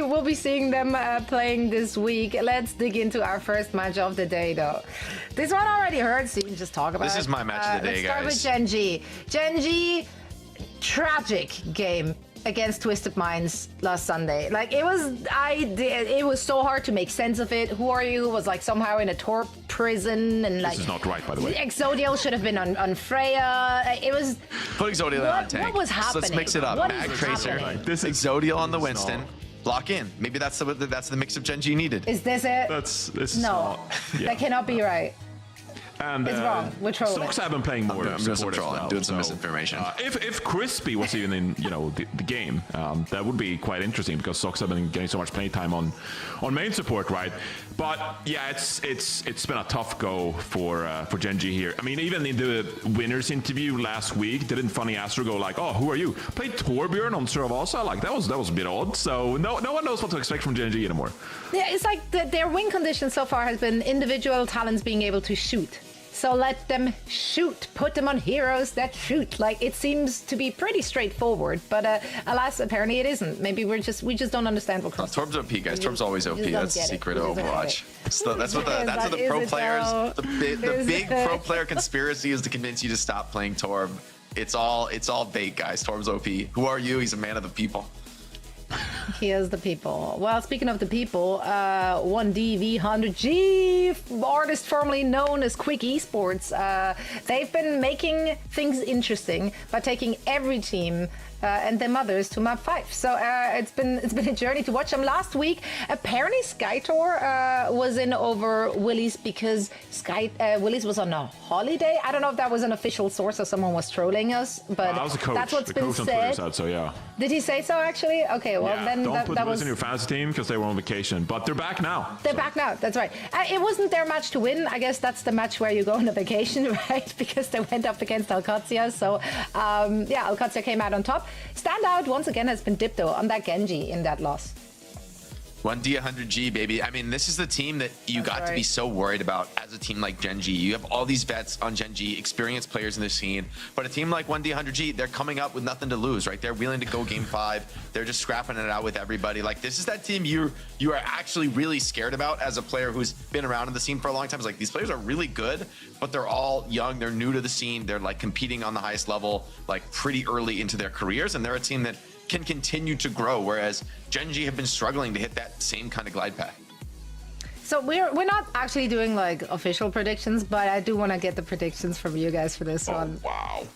we'll be seeing them playing this week. Let's dig into our first match of the day, though. This one already heard, so you can just talk about it. This is my match of the day, guys. Let's start with Gen.G. Gen.G, tragic game against Twisted Minds last Sunday. Like, it was so hard to make sense of it. Who Are You was like somehow in a torp prison, and like, this is not right, by the way. Exodial should have been on Freya. It was put Exodial on tank. What was happening? So let's mix it up. What Mag is Tracer, happening? This Exodial on the Winston. Block in. Maybe that's the mix of Gen.G needed. Is this it? This is no. not, yeah. That cannot be right. And, it's wrong. We're trolling. Sox have been playing more support as well. Doing some misinformation. If Crispy was even in, the game, that would be quite interesting because Sox have been getting so much playtime on main support, right? But yeah, it's been a tough go for Gen.G here. I mean, even in the winners interview last week, didn't Funny Astro go like, "Oh, who are you?" Played Torbjorn on Suravasa? Like that was a bit odd. So no one knows what to expect from Gen.G anymore. Yeah, it's like their win condition so far has been individual talents being able to shoot. So let them shoot. Put them on heroes that shoot. Like, it seems to be pretty straightforward, but alas, apparently it isn't. Maybe we just don't understand what. Torb's OP, guys. Torb's always OP. That's the secret of Overwatch. So that's what the pro players. The big pro player conspiracy is to convince you to stop playing Torb. It's all bait, guys. Torb's OP. Who are you? He's a man of the people. He is the people. Well, speaking of the people, 1DipVS100G, artist formerly known as Quick Esports, they've been making things interesting by taking every team and their mothers to map 5. So it's been a journey to watch them. Last week, apparently Skytor was in over Willy's because Willy's was on a holiday. I don't know if that was an official source or someone was trolling us, but that was a coach. That's what's the been coach on said. Said, so yeah. Did he say so actually? Okay, well yeah, then don't put that Willis was in your fantasy team because they were on vacation, but they're back now. They're back now. That's right. It wasn't their match to win. I guess that's the match where you go on a vacation, right? Because they went up against OWCS. So yeah, OWCS came out on top. Standout once again has been Dip though on that Gen.G in that loss. 1D100G, baby. I mean, this is the team that you got to be so worried about as a team like Gen.G. You have all these vets on Gen.G, experienced players in the scene, but a team like 1D100G, they're coming up with nothing to lose, right? They're willing to go game 5. They're just scrapping it out with everybody. Like, this is that team you are actually really scared about as a player who's been around in the scene for a long time. It's like, these players are really good, but they're all young. They're new to the scene. They're like competing on the highest level, like pretty early into their careers, and they're a team that can continue to grow, whereas Gen.G have been struggling to hit that same kind of glide path. So we're not actually doing like official predictions, but I do want to get the predictions from you guys for this one. Wow.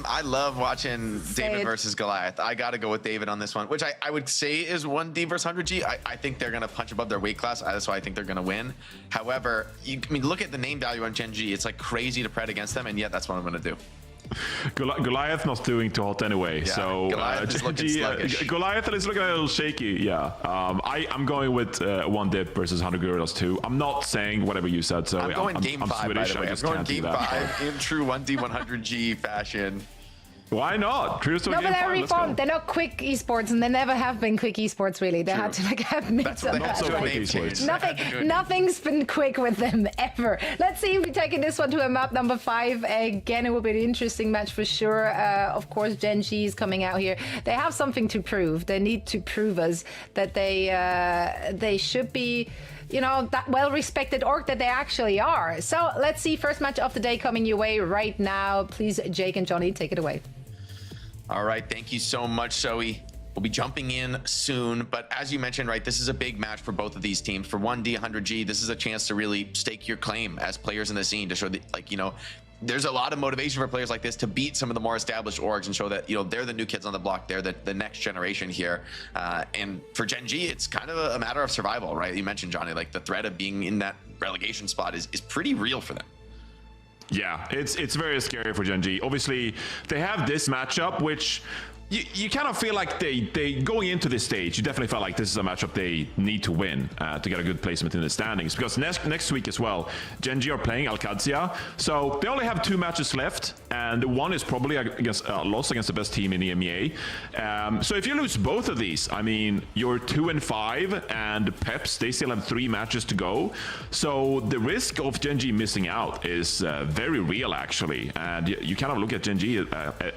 I love watching David versus Goliath. I got to go with David on this one, which I would say is 1D/100G. I think they're going to punch above their weight class. That's why I think they're going to win. However, I mean, look at the name value on Gen.G. It's like crazy to pred against them, and yet that's what I'm going to do. Goliath not doing too hot anyway, yeah, so Goliath is looking sluggish. Goliath is looking a little shaky. Yeah, I'm going with 1DipVS100Gorillas too. I'm not saying whatever you said, so I'm going game 5. Swedish, by the way, I'm going game 5 in true 1D100G fashion. Why not? No, but they're reformed. They're not Quick Esports, and they never have been Quick Esports, really. They had to like have mix up. Not so Quick Esports. Nothing's been quick with them ever. Let's see if we're taking this one to a map number 5. Again, it will be an interesting match for sure. Of course, Gen.G is coming out here. They have something to prove. They need to prove us that they should be, you know, that well-respected org that they actually are. So let's see, first match of the day coming your way right now. Please, Jake and Johnny, take it away. All right, thank you so much, Zoe. We'll be jumping in soon, but as you mentioned, right, this is a big match for both of these teams. For 1D100G, this is a chance to really stake your claim as players in the scene, to show that, like, you know, there's a lot of motivation for players like this to beat some of the more established orgs and show that, you know, they're the new kids on the block. They're the next generation here. And for Gen.G, it's kind of a matter of survival, right? You mentioned, Johnny, like the threat of being in that relegation spot is pretty real for them. Yeah, it's very scary for Gen.G. Obviously, they have this matchup, which you kind of feel like they going into this stage, you definitely felt like this is a matchup they need to win to get a good placement in the standings. Because next week as well, Gen.G are playing OWCS, so they only have 2 matches left, and one is probably against loss against the best team in EMEA. So if you lose both of these, I mean, you're 2-5, and Peps, they still have 3 matches to go. So the risk of Gen.G missing out is very real, actually. And you kind of look at Gen.G,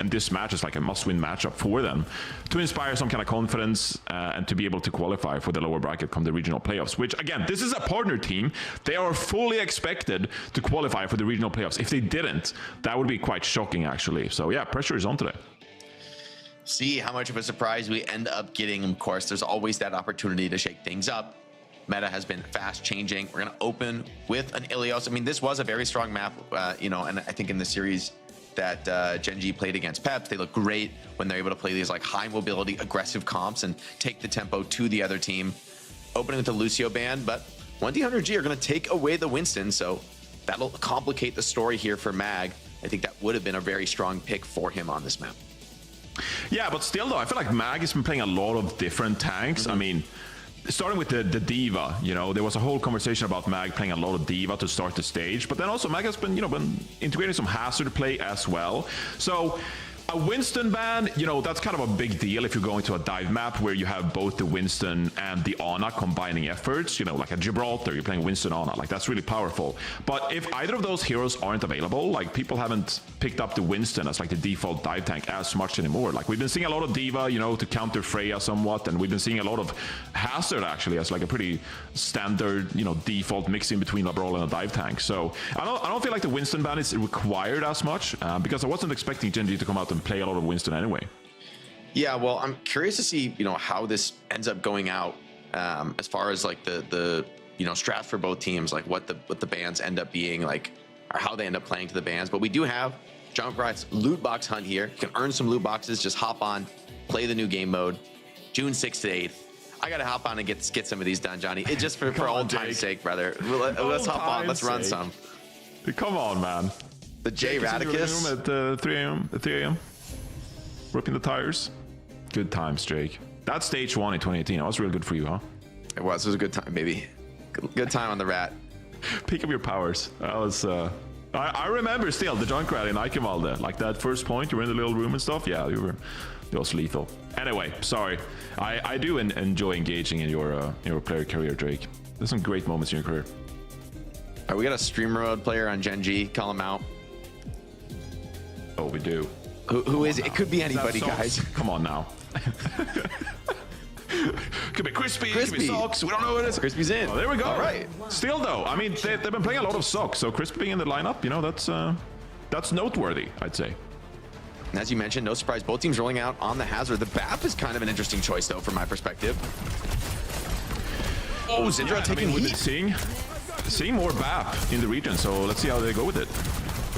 and this match is like a must-win matchup for them to inspire some kind of confidence and to be able to qualify for the lower bracket come the regional playoffs, which again, this is a partner team. They are fully expected to qualify for the regional playoffs. If they didn't, that would be quite shocking actually. So yeah, pressure is on today. See how much of a surprise we end up getting. Of course, there's always that opportunity to shake things up. Meta has been fast changing. We're going to open with an Ilios. I mean, this was a very strong map, you know, and I think in the series that Gen.G played against Peps, they look great when they're able to play these like high mobility, aggressive comps and take the tempo to the other team. Opening with the Lucio ban, but 1DipVS100G are going to take away the Winston, so that'll complicate the story here for Mag. I think that would have been a very strong pick for him on this map. Yeah, but still though, I feel like Mag has been playing a lot of different tanks. I mean, starting with the D.Va, you know, there was a whole conversation about Mag playing a lot of D.Va to start the stage, but then also Mag has been, you know, been integrating some Hazard play as well. So a Winston ban, you know, that's kind of a big deal if you're going to a dive map where you have both the Winston and the Ana combining efforts, you know, like a Gibraltar, you're playing Winston Ana, like that's really powerful. But if either of those heroes aren't available, like people haven't picked up the Winston as like the default dive tank as much anymore. Like we've been seeing a lot of D.Va, you know, to counter Freya somewhat, and we've been seeing a lot of Hazard actually as like a pretty standard, you know, default mixing between a brawl and a dive tank. So I don't feel like the Winston ban is required as much because I wasn't expecting Gen.G to come out and play a lot of Winston anyway. Yeah, well, I'm curious to see, you know, how this ends up going out as far as like the you know, strats for both teams, like what the bans end up being like, or how they end up playing to the bans. But we do have Junkrat's loot box hunt here. You can earn some loot boxes, just hop on, play the new game mode. June 6th to 8th. I gotta hop on and get some of these done, Johnny. It's just for old time's sake, brother. Let's hop on. Let's run some. Come on, man. The J Radicus at 3 a.m. At 3 a.m. Ripping the tires. Good times, Jake. That's stage 1 in 2018. That was real good for you, huh? It was a good time, baby. Good time on the rat. Pick up your powers. That was I remember still the Junkrat in Eikevalde. Like that first point, you were in the little room and stuff. Yeah, it was lethal. Anyway, sorry. I do enjoy engaging in your player career, Drake. There's some great moments in your career. All right, we got a streamer mode player on Gen.G. Call him out. Oh, we do. Who is it? It could be anybody, guys. Come on now. Could be Crispy, could be Socks. We don't know who it is. Crispy's in. Oh, there we go. All right. Still though, I mean, they've been playing a lot of Socks, so Crispy being in the lineup, you know, that's noteworthy, I'd say. And as you mentioned, no surprise, both teams rolling out on the Hazard. The BAP is kind of an interesting choice, though, from my perspective. Oh, Zindra taking heat. Seeing more BAP in the region, so let's see how they go with it.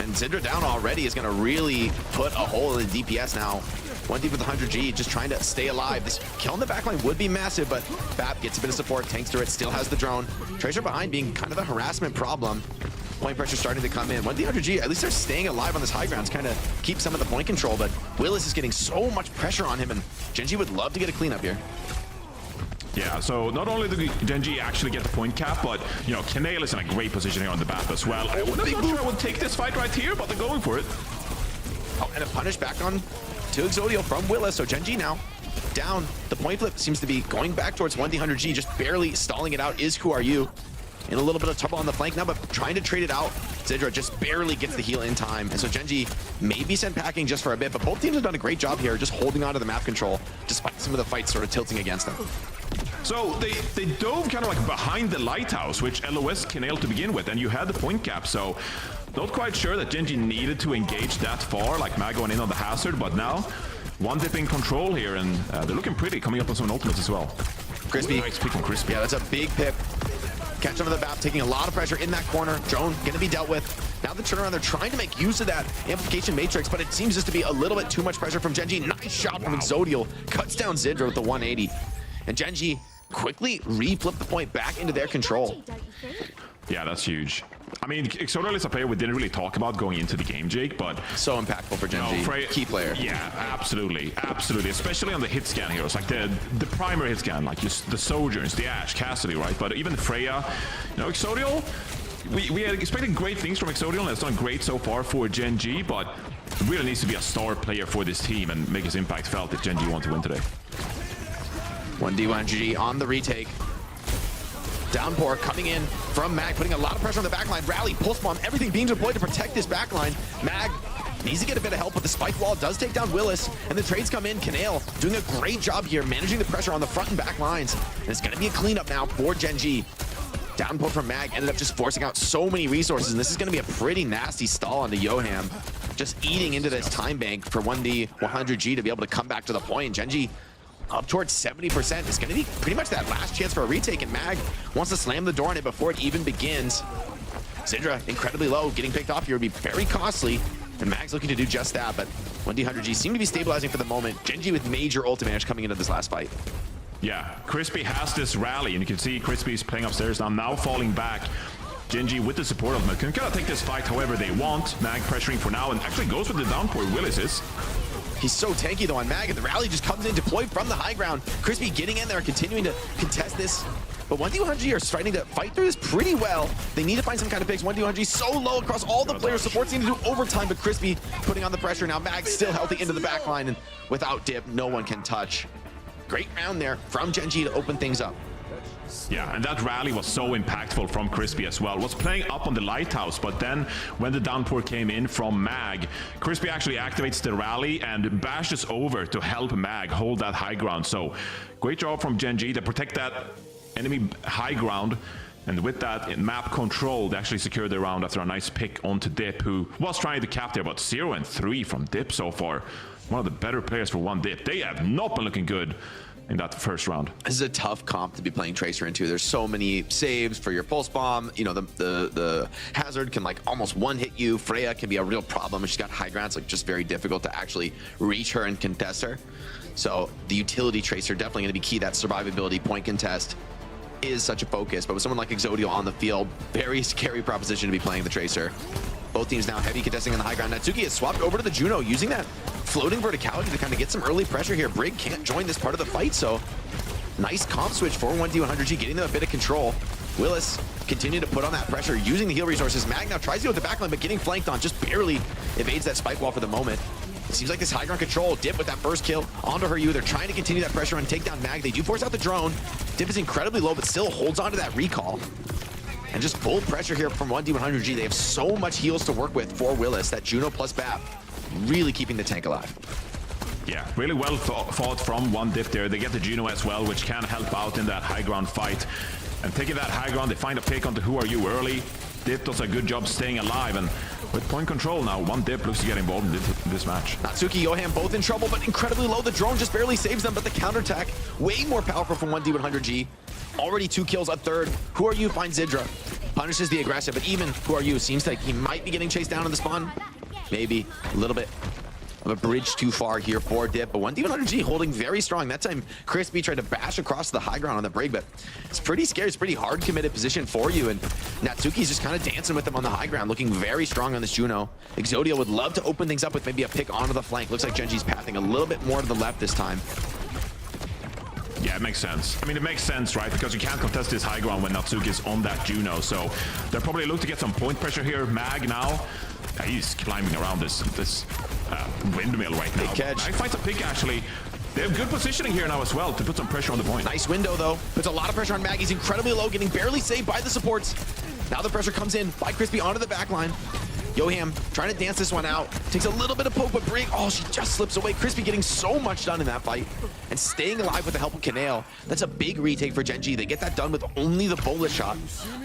And Zindra down already is going to really put a hole in the DPS now. 1DipVS100G just trying to stay alive. This kill in the backline would be massive, but BAP gets a bit of support, tanks through it, still has the drone. Tracer behind being kind of a harassment problem. Point pressure starting to come in. 1DipVS100G, at least they're staying alive on this high ground to kind of keep some of the point control, but Willis is getting so much pressure on him, and Gen.G would love to get a cleanup here. Yeah, so not only did Gen.G actually get the point cap, but, you know, Kanale is in a great position here on the BAP as well. I'm not sure I would take this fight right here, but they're going for it. Oh, and a punish back on to Exodio from Willis, so Gen.G now down. The point flip seems to be going back towards 1DipVS100G, just barely stalling it out is Who Are You. In a little bit of trouble on the flank now, but trying to trade it out. Zindra just barely gets the heal in time, and so Gen.G may be sent packing just for a bit, but both teams have done a great job here, just holding on to the map control, despite some of the fights sort of tilting against them. So they dove kind of like behind the lighthouse, which LOS can nail to begin with, and you had the point cap, so not quite sure that Gen.G needed to engage that far, like Mag going in on the Hazard, but now 1Dip in control here, and they're looking pretty, coming up on some ultimates as well. Crispy. Nice pick on Crispy. Yeah, that's a big pick. Catch under the BAP, taking a lot of pressure in that corner. Drone gonna be dealt with. Now the turnaround, they're trying to make use of that amplification matrix, but it seems just to be a little bit too much pressure from Gen.G. Nice shot from Exodial. Cuts down Zindra with the 180. And Gen.G quickly reflip the point back into their control. Yeah, that's huge. I mean, Exodial is a player we didn't really talk about going into the game, Jake, but... So impactful for Gen.G. Key player. Yeah, absolutely. Absolutely. Especially on the hit scan heroes, like the primary hit scan, like just the Sojourns, the Ashe, Cassidy, right? But even Freya, you know, Exodial, we had expected great things from Exodial, and it's done great so far for Gen.G, but really needs to be a star player for this team and make his impact felt if Gen.G want to win today. 1DipVS100G on the retake. Downpour coming in from Mag, putting a lot of pressure on the backline. Rally, pulse bomb, everything being deployed to protect this backline. Mag Needs to get a bit of help, but the spike wall does take down Willis, and the trades come in. Kanale doing a great job here, managing the pressure on the front and back lines. And it's going to be a cleanup now for Gen.G. Downpour from Mag ended up just forcing out so many resources, and this is going to be a pretty nasty stall onto Yoham. Just eating into this time bank for 1DipVS100G to be able to come back to the point. Gen.G up towards 70%. It's going to be pretty much that last chance for a retake, and Mag wants to slam the door on it before it even begins. Sidra incredibly low, getting picked off here would be very costly, and Mag's looking to do just that, but 1DipVS100G seem to be stabilizing for the moment. Gen.G with major ult advantage coming into this last fight. Yeah, Crispy has this rally, and you can see Crispy's playing upstairs now falling back. Gen.G with the support ultimate can kind of take this fight however they want. Mag pressuring for now, and actually goes with the downpour. Willis is. He's so tanky though on Mag, and the rally just comes in deployed from the high ground. Crispy getting in there, continuing to contest this. But 1DipVS100G are starting to fight through this pretty well. They need to find some kind of picks. 1DipVS100G so low across all the players. Support seems to do overtime, but Crispy putting on the pressure. Now Mag still healthy into the back line, and without Dip, no one can touch. Great round there from Gen.G to open things up. Yeah, and that rally was so impactful from Crispy as well. Was playing up on the lighthouse, but then when the downpour came in from Mag, Crispy actually activates the rally and bashes over to help Mag hold that high ground. So great job from Gen.G to protect that enemy high ground. And with that in map control, they actually secured the round after a nice pick onto Dip, who was trying to cap there, but 0 and 3 from Dip so far. One of the better players for 1Dip. They have not been looking good in that first round. This is a tough comp to be playing Tracer into. There's so many saves for your pulse bomb. You know, the hazard can like almost one hit you. Freya can be a real problem. She's got high ground. It's like just very difficult to actually reach her and contest her. So the utility Tracer definitely going to be key. That survivability point contest is such a focus. But with someone like Exodio on the field, very scary proposition to be playing the Tracer. Both teams now heavy contesting on the high ground. Natsuki has swapped over to the Juno, using that floating verticality to kind of get some early pressure here. Brig can't join this part of the fight, so nice comp switch for 1DipVS100G, getting them a bit of control. Willis continue to put on that pressure, using the heal resources. Mag now tries to go with the backline, but getting flanked on, just barely evades that spike wall for the moment. It seems like this high ground control. Dip with that first kill onto her U. They're trying to continue that pressure and take down Mag. They do force out the drone. Dip is incredibly low, but still holds on to that recall. And just full pressure here from 1DipVS100G. They have so much heals to work with for Willis. That Juno plus BAP really keeping the tank alive. Yeah, really well fought from 1Dip there. They get the Juno as well, which can help out in that high ground fight. And taking that high ground, they find a pick onto Who Are You early. Dip does a good job staying alive, and with point control now, 1Dip looks to get involved in this match. Natsuki, Yoham both in trouble, but incredibly low. The drone just barely saves them, but the counterattack way more powerful from 1DipVS100G. Already 2 kills, a third. Who Are You finds Zidra. Punishes the aggressive, but even Who Are You seems like he might be getting chased down in the spawn. Maybe a little bit of a bridge too far here for Dip, but 1DipVS100G holding very strong. That time, Crispy tried to bash across the high ground on the Brig, but it's pretty scary. It's pretty hard committed position for you, and Natsuki's just kind of dancing with them on the high ground, looking very strong on this Juno. Exodio would love to open things up with maybe a pick onto the flank. Looks like Gen.G's pathing a little bit more to the left this time. Yeah, it makes sense. I mean, it makes sense, right? Because you can't contest this high ground when Natsuki's on that Juno, so they're probably looking to get some point pressure here. Mag now, he's climbing around this windmill right now. Big catch. Mag finds a pick, actually. They have good positioning here now as well to put some pressure on the point. Nice window, though. Puts a lot of pressure on Mag. He's incredibly low, getting barely saved by the supports. Now the pressure comes in by Crispy onto the back line. Yoham trying to dance this one out. Takes a little bit of poke, but Brig, oh, she just slips away. Crispy getting so much done in that fight and staying alive with the help of Kanale. That's a big retake for Gen.G. They get that done with only the bullet shot.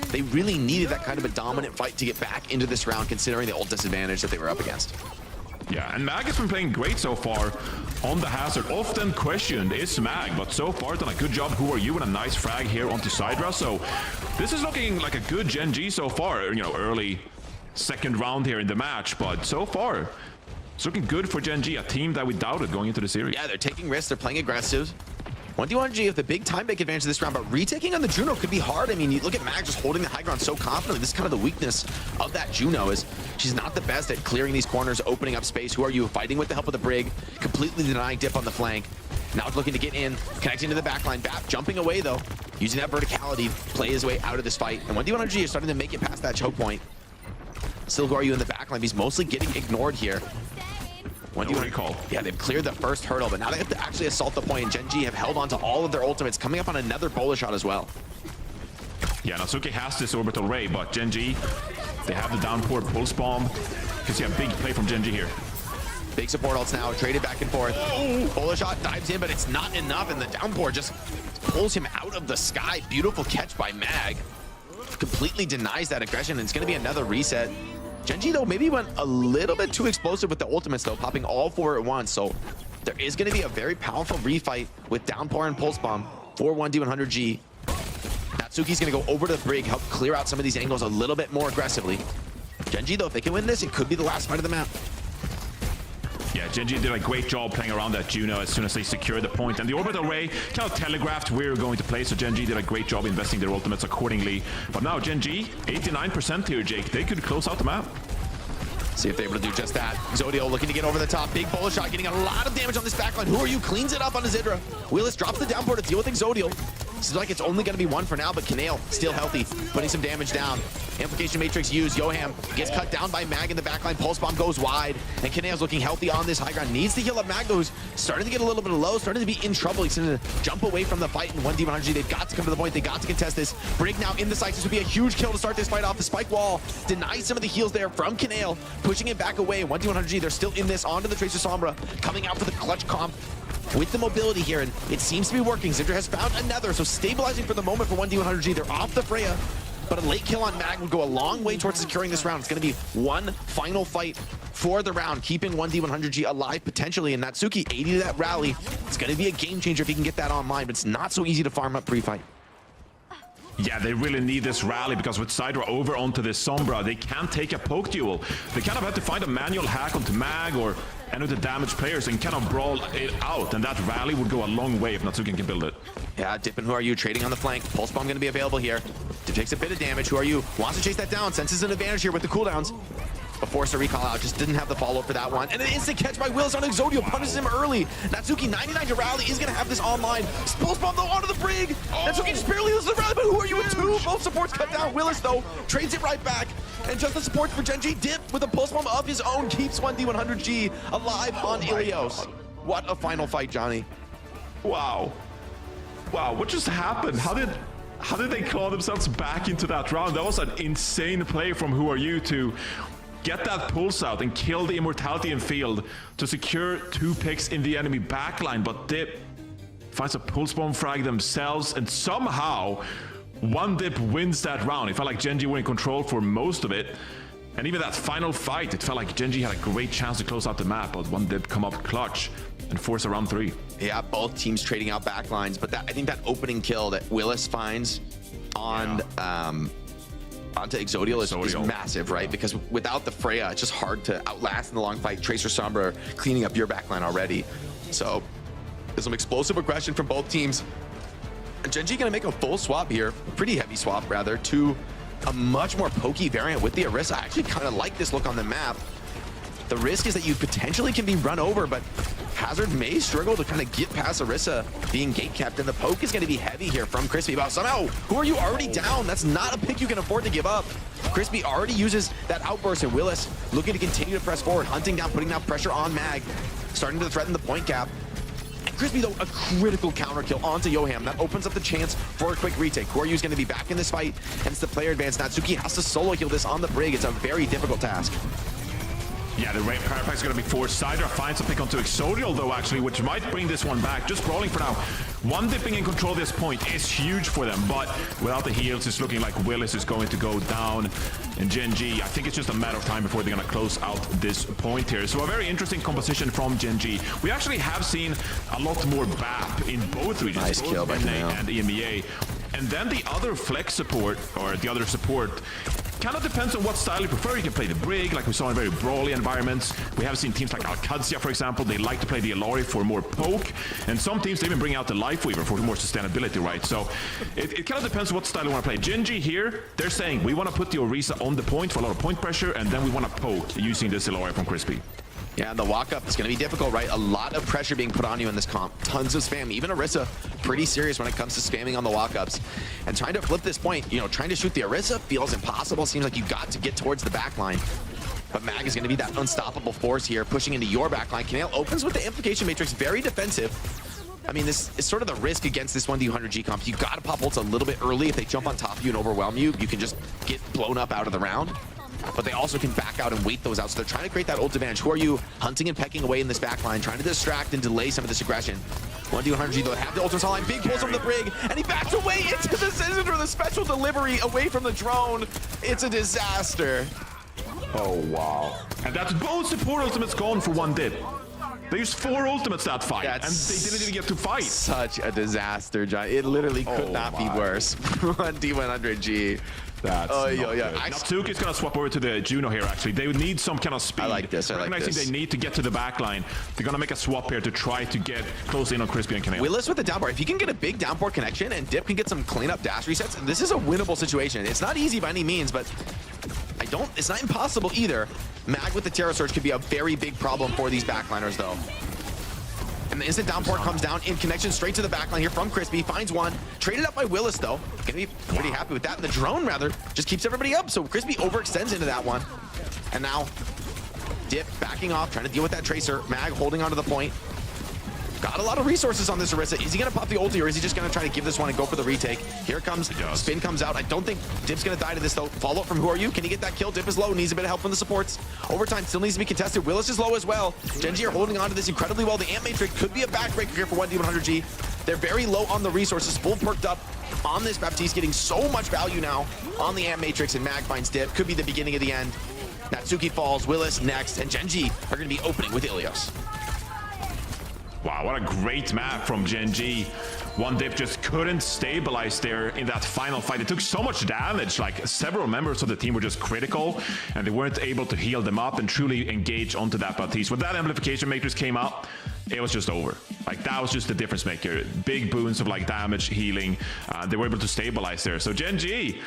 They really needed that kind of a dominant fight to get back into this round, considering the ult disadvantage that they were up against. Yeah, and Mag has been playing great so far on the hazard. Often questioned is Mag, but so far done a good job. Who Are You? And a nice frag here onto Sidra. So this is looking like a good Gen.G so far. You know, early second round here in the match, but so far it's looking good for Gen.G, a team that we doubted going into the series. Yeah, they're taking risks. They're playing aggressive. 1DipVS100G have the big time bank advantage this round, but retaking on the Juno could be hard. I mean, you look at Mag just holding the high ground so confidently. This is kind of the weakness of that Juno, is she's not the best at clearing these corners, opening up space. Who Are You? Fighting with the help of the Brig, completely denying Dip on the flank. Now it's looking to get in, connecting to the backline. BAP jumping away though, using that verticality, play his way out of this fight. And 1DipVS100G is starting to make it past that choke point. Still Who Are You in the backline. He's mostly getting ignored here. No recall. Yeah, they've cleared the first hurdle, but now they have to actually assault the point, and Gen.G have held on to all of their ultimates, coming up on another bullet shot as well. Yeah, Natsuki has this orbital ray, but Gen.G, they have the downpour pulse bomb. Because yeah, big play from Gen.G here. Big support ults now, traded back and forth. Bowler shot dives in, but it's not enough, and the downpour just pulls him out of the sky. Beautiful catch by Mag. Completely denies that aggression, and it's going to be another reset. Gen.G, though, maybe went a little bit too explosive with the ultimates, though, popping all 4 at once. So there is going to be a very powerful refight with downpour and pulse bomb for 1D100G. Natsuki's going to go over to the brig, help clear out some of these angles a little bit more aggressively. Gen.G, though, if they can win this, it could be the last fight of the map. Yeah, Gen.G did a great job playing around that Juno as soon as they secured the point. And the orbital array kind of telegraphed where you're going to play, so Gen.G did a great job investing their ultimates accordingly. But now Gen.G, 89% here, Jake. They could close out the map. See if they're able to do just that. Zodiel looking to get over the top. Big bullet shot, getting a lot of damage on this backline. Who are you? Cleans it up on Azidra. Willis drops the downpour to deal with Zodiel. Seems like it's only going to be 1 for now, but Kanale still healthy, putting some damage down. Amplification Matrix used. Yoham gets cut down by Mag in the backline. Pulse Bomb goes wide, and Kanale's looking healthy on this high ground. Needs to heal up Mag, though, who's starting to get a little bit low, starting to be in trouble. He's going to jump away from the fight in 1D100G. They've got to come to the point. They got to contest this. Brig now in the sights. This would be a huge kill to start this fight off. The spike wall denies some of the heals there from Kanale, pushing it back away. 1D100G, they're still in this. Onto the Tracer Sombra, coming out for the clutch comp with the mobility here, and it seems to be working. Zidra has found another, so stabilizing for the moment for 1D100G. They're off the Freya, but a late kill on Mag would go a long way towards securing this round. It's going to be one final fight for the round, keeping 1D100G alive potentially, and Natsuki 80 to that rally. It's going to be a game changer if he can get that online, but it's not so easy to farm up pre-fight. Yeah, they really need this rally because with Sidra over onto this Sombra, they can't take a poke duel. They kind of have to find a manual hack onto Mag or any of the damaged players and kind of brawl it out, and that rally would go a long way if Natsuki can build it. Yeah, Dippin, who are you? Trading on the flank. Pulse Bomb going to be available here. Dip takes a bit of damage. Who are you? Wants to chase that down. Senses an advantage here with the cooldowns. But forced a recall out. Just didn't have the follow-up for that one. And an instant catch by Willis on Exodio. Punishes him early. Natsuki, 99 to rally, is going to have this online. Pulse Bomb, though, onto the brig. Natsuki just barely loses the rally, but who are you with 2? Both supports cut down. Willis, though, trades it right back. And just the support for Gen.G. Dip with a Pulse Bomb of his own keeps 1D100G alive on Ilios. What a final fight, Johnny. Wow. Wow, what just happened? How did they claw themselves back into that round? That was an insane play from Who Are You to get that pulse out and kill the immortality in field to secure 2 picks in the enemy backline. But Dip finds a pulse bomb frag themselves, and somehow 1Dip wins that round. It felt like Gen.G were in control for most of it. And even that final fight, it felt like Gen.G had a great chance to close out the map, but 1Dip come up clutch and force a round 3. Yeah, both teams trading out backlines, but I think that opening kill that Willis finds on onto Exodio is massive, right? Because without the Freya, it's just hard to outlast in the long fight. Tracer Sombra cleaning up your backline already. So there's some explosive aggression from both teams. And Gen.G gonna make a full swap here, a pretty heavy swap rather, to a much more pokey variant with the Orisa. I actually kind of like this look on the map. The risk is that you potentially can be run over, but Hazard may struggle to kind of get past Orisa being gate kept, and the poke is going to be heavy here from Crispy. But somehow, Who Are You already down? That's not a pick you can afford to give up. Crispy already uses that outburst, and Willis looking to continue to press forward, hunting down, putting down pressure on Mag, starting to threaten the point gap. And Crispy, though, a critical counter kill onto Yoham. That opens up the chance for a quick retake. Who Are You is going to be back in this fight, and it's the player advance. Natsuki has to solo heal this on the brig. It's a very difficult task. Yeah, the Power Pack is going to be forced. Sidra finds a pick onto Exodio, though, actually, which might bring this one back. Just brawling for now. 1Dipping in control of this point is huge for them, but without the heals, it's looking like Willis is going to go down. And Gen.G, I think it's just a matter of time before they're going to close out this point here. So a very interesting composition from Gen.G. We actually have seen a lot more BAP in both regions. Nice kill by NA and EMEA. And then the other flex support, or the other support, kind of depends on what style you prefer. You can play the Brig, like we saw in very brawly environments. We have seen teams like Alcadzia, for example. They like to play the Ilari for more poke. And some teams, they even bring out the Lifeweaver for more sustainability, right? So it kind of depends on what style you want to play. Gen.G here, they're saying, we want to put the Orisa on the point for a lot of point pressure, and then we want to poke using this Ilari from Crispy. Yeah, and the walk-up is going to be difficult, right? A lot of pressure being put on you in this comp. Tons of spam. Even Orisa, pretty serious when it comes to spamming on the walk-ups. And trying to flip this point, you know, trying to shoot the Orisa feels impossible. Seems like you got to get towards the back line. But Mag is going to be that unstoppable force here, pushing into your back line. Kanale opens with the Implication Matrix, very defensive. I mean, this is sort of the risk against this 1D100G comp. You got to pop ults a little bit early. If they jump on top of you and overwhelm you, you can just get blown up out of the round. but they also can back out and wait those out. So they're trying to create that ult advantage. Who are you hunting and pecking away in this backline, trying to distract and delay some of this aggression? 1D100G though have the ultimate line. Big pulls from the Brig, and he backs away into the scissors or the special delivery away from the drone. It's a disaster. Oh, wow. And that's both support ultimates gone for 1Dip. They used 4 ultimates that fight, and they didn't even get to fight. Such a disaster, John. It literally could not be worse. 1D100G. That's Natsuki's gonna swap over to the Juno here, actually. They would need some kind of speed. I like this. Recognizing they need to get to the back line. They're gonna make a swap here to try to get close in on Crispy and Camille. Willis with the downport. If he can get a big downport connection and Dip can get some cleanup dash resets, this is a winnable situation. It's not easy by any means, but it's not impossible either. Mag with the Terror Surge could be a very big problem for these backliners, though. And the instant downport comes down in connection straight to the backline here from Crispy. Finds one. Traded up by Willis, though. Gonna be pretty happy with that. And the drone, rather, just keeps everybody up. So Crispy overextends into that one. And now, Dip backing off, trying to deal with that Tracer. Mag holding onto the point. Got a lot of resources on this Orisa. Is he going to pop the ulti, or is he just going to try to give this one and go for the retake? Here it comes. Spin comes out. I don't think Dip's going to die to this, though. Follow up from Who Are You? Can he get that kill? Dip is low. Needs a bit of help from the supports. Overtime still needs to be contested. Willis is low as well. Gen.G are holding on to this incredibly well. The Ant Matrix could be a backbreaker here for 1D100G. They're very low on the resources. Full perked up on this Baptiste, getting so much value now on the Ant Matrix, and Mag finds Dip. Could be the beginning of the end. Natsuki falls. Willis next, and Gen.G are going to be opening with Ilios. Wow, what a great map from Gen.G. 1Dip just couldn't stabilize there in that final fight. It took so much damage, like several members of the team were just critical, and they weren't able to heal them up and truly engage onto that Baptiste. When that amplification matrix came out, it was just over. Like, that was just the difference maker. Big boons of like damage, healing. They were able to stabilize there. So Gen.G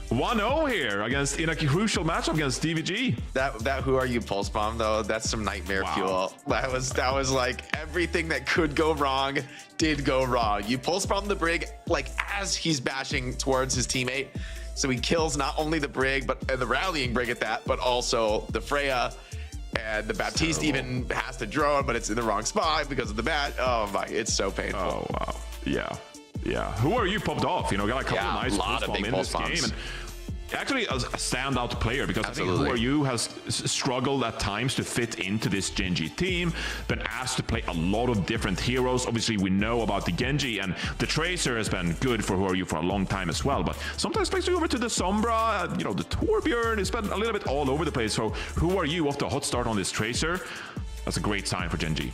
1-0 here in a crucial matchup against DVG. That Who Are You pulse bomb, though, that's some nightmare fuel. That was like everything that could go wrong did go wrong. You pulse bomb the Brig like as he's bashing towards his teammate, so he kills not only the Brig and the rallying Brig at that, but also the Freya. And the Baptiste even has to drone, but it's in the wrong spot because of the bat. Oh my, it's so painful. Oh wow, yeah. Who Are You popped off? You know, got a couple of nice pulse bombs in this game. And actually a standout player, because I think Who Are You has struggled at times to fit into this Gen.G team, been asked to play a lot of different heroes. Obviously we know about the Genji, and the Tracer has been good for Who Are You for a long time as well, but sometimes plays over to the Sombra, you know, the Torbjorn. It's been a little bit all over the place. So Who Are You off the hot start on this Tracer? That's a great sign for Gen.G.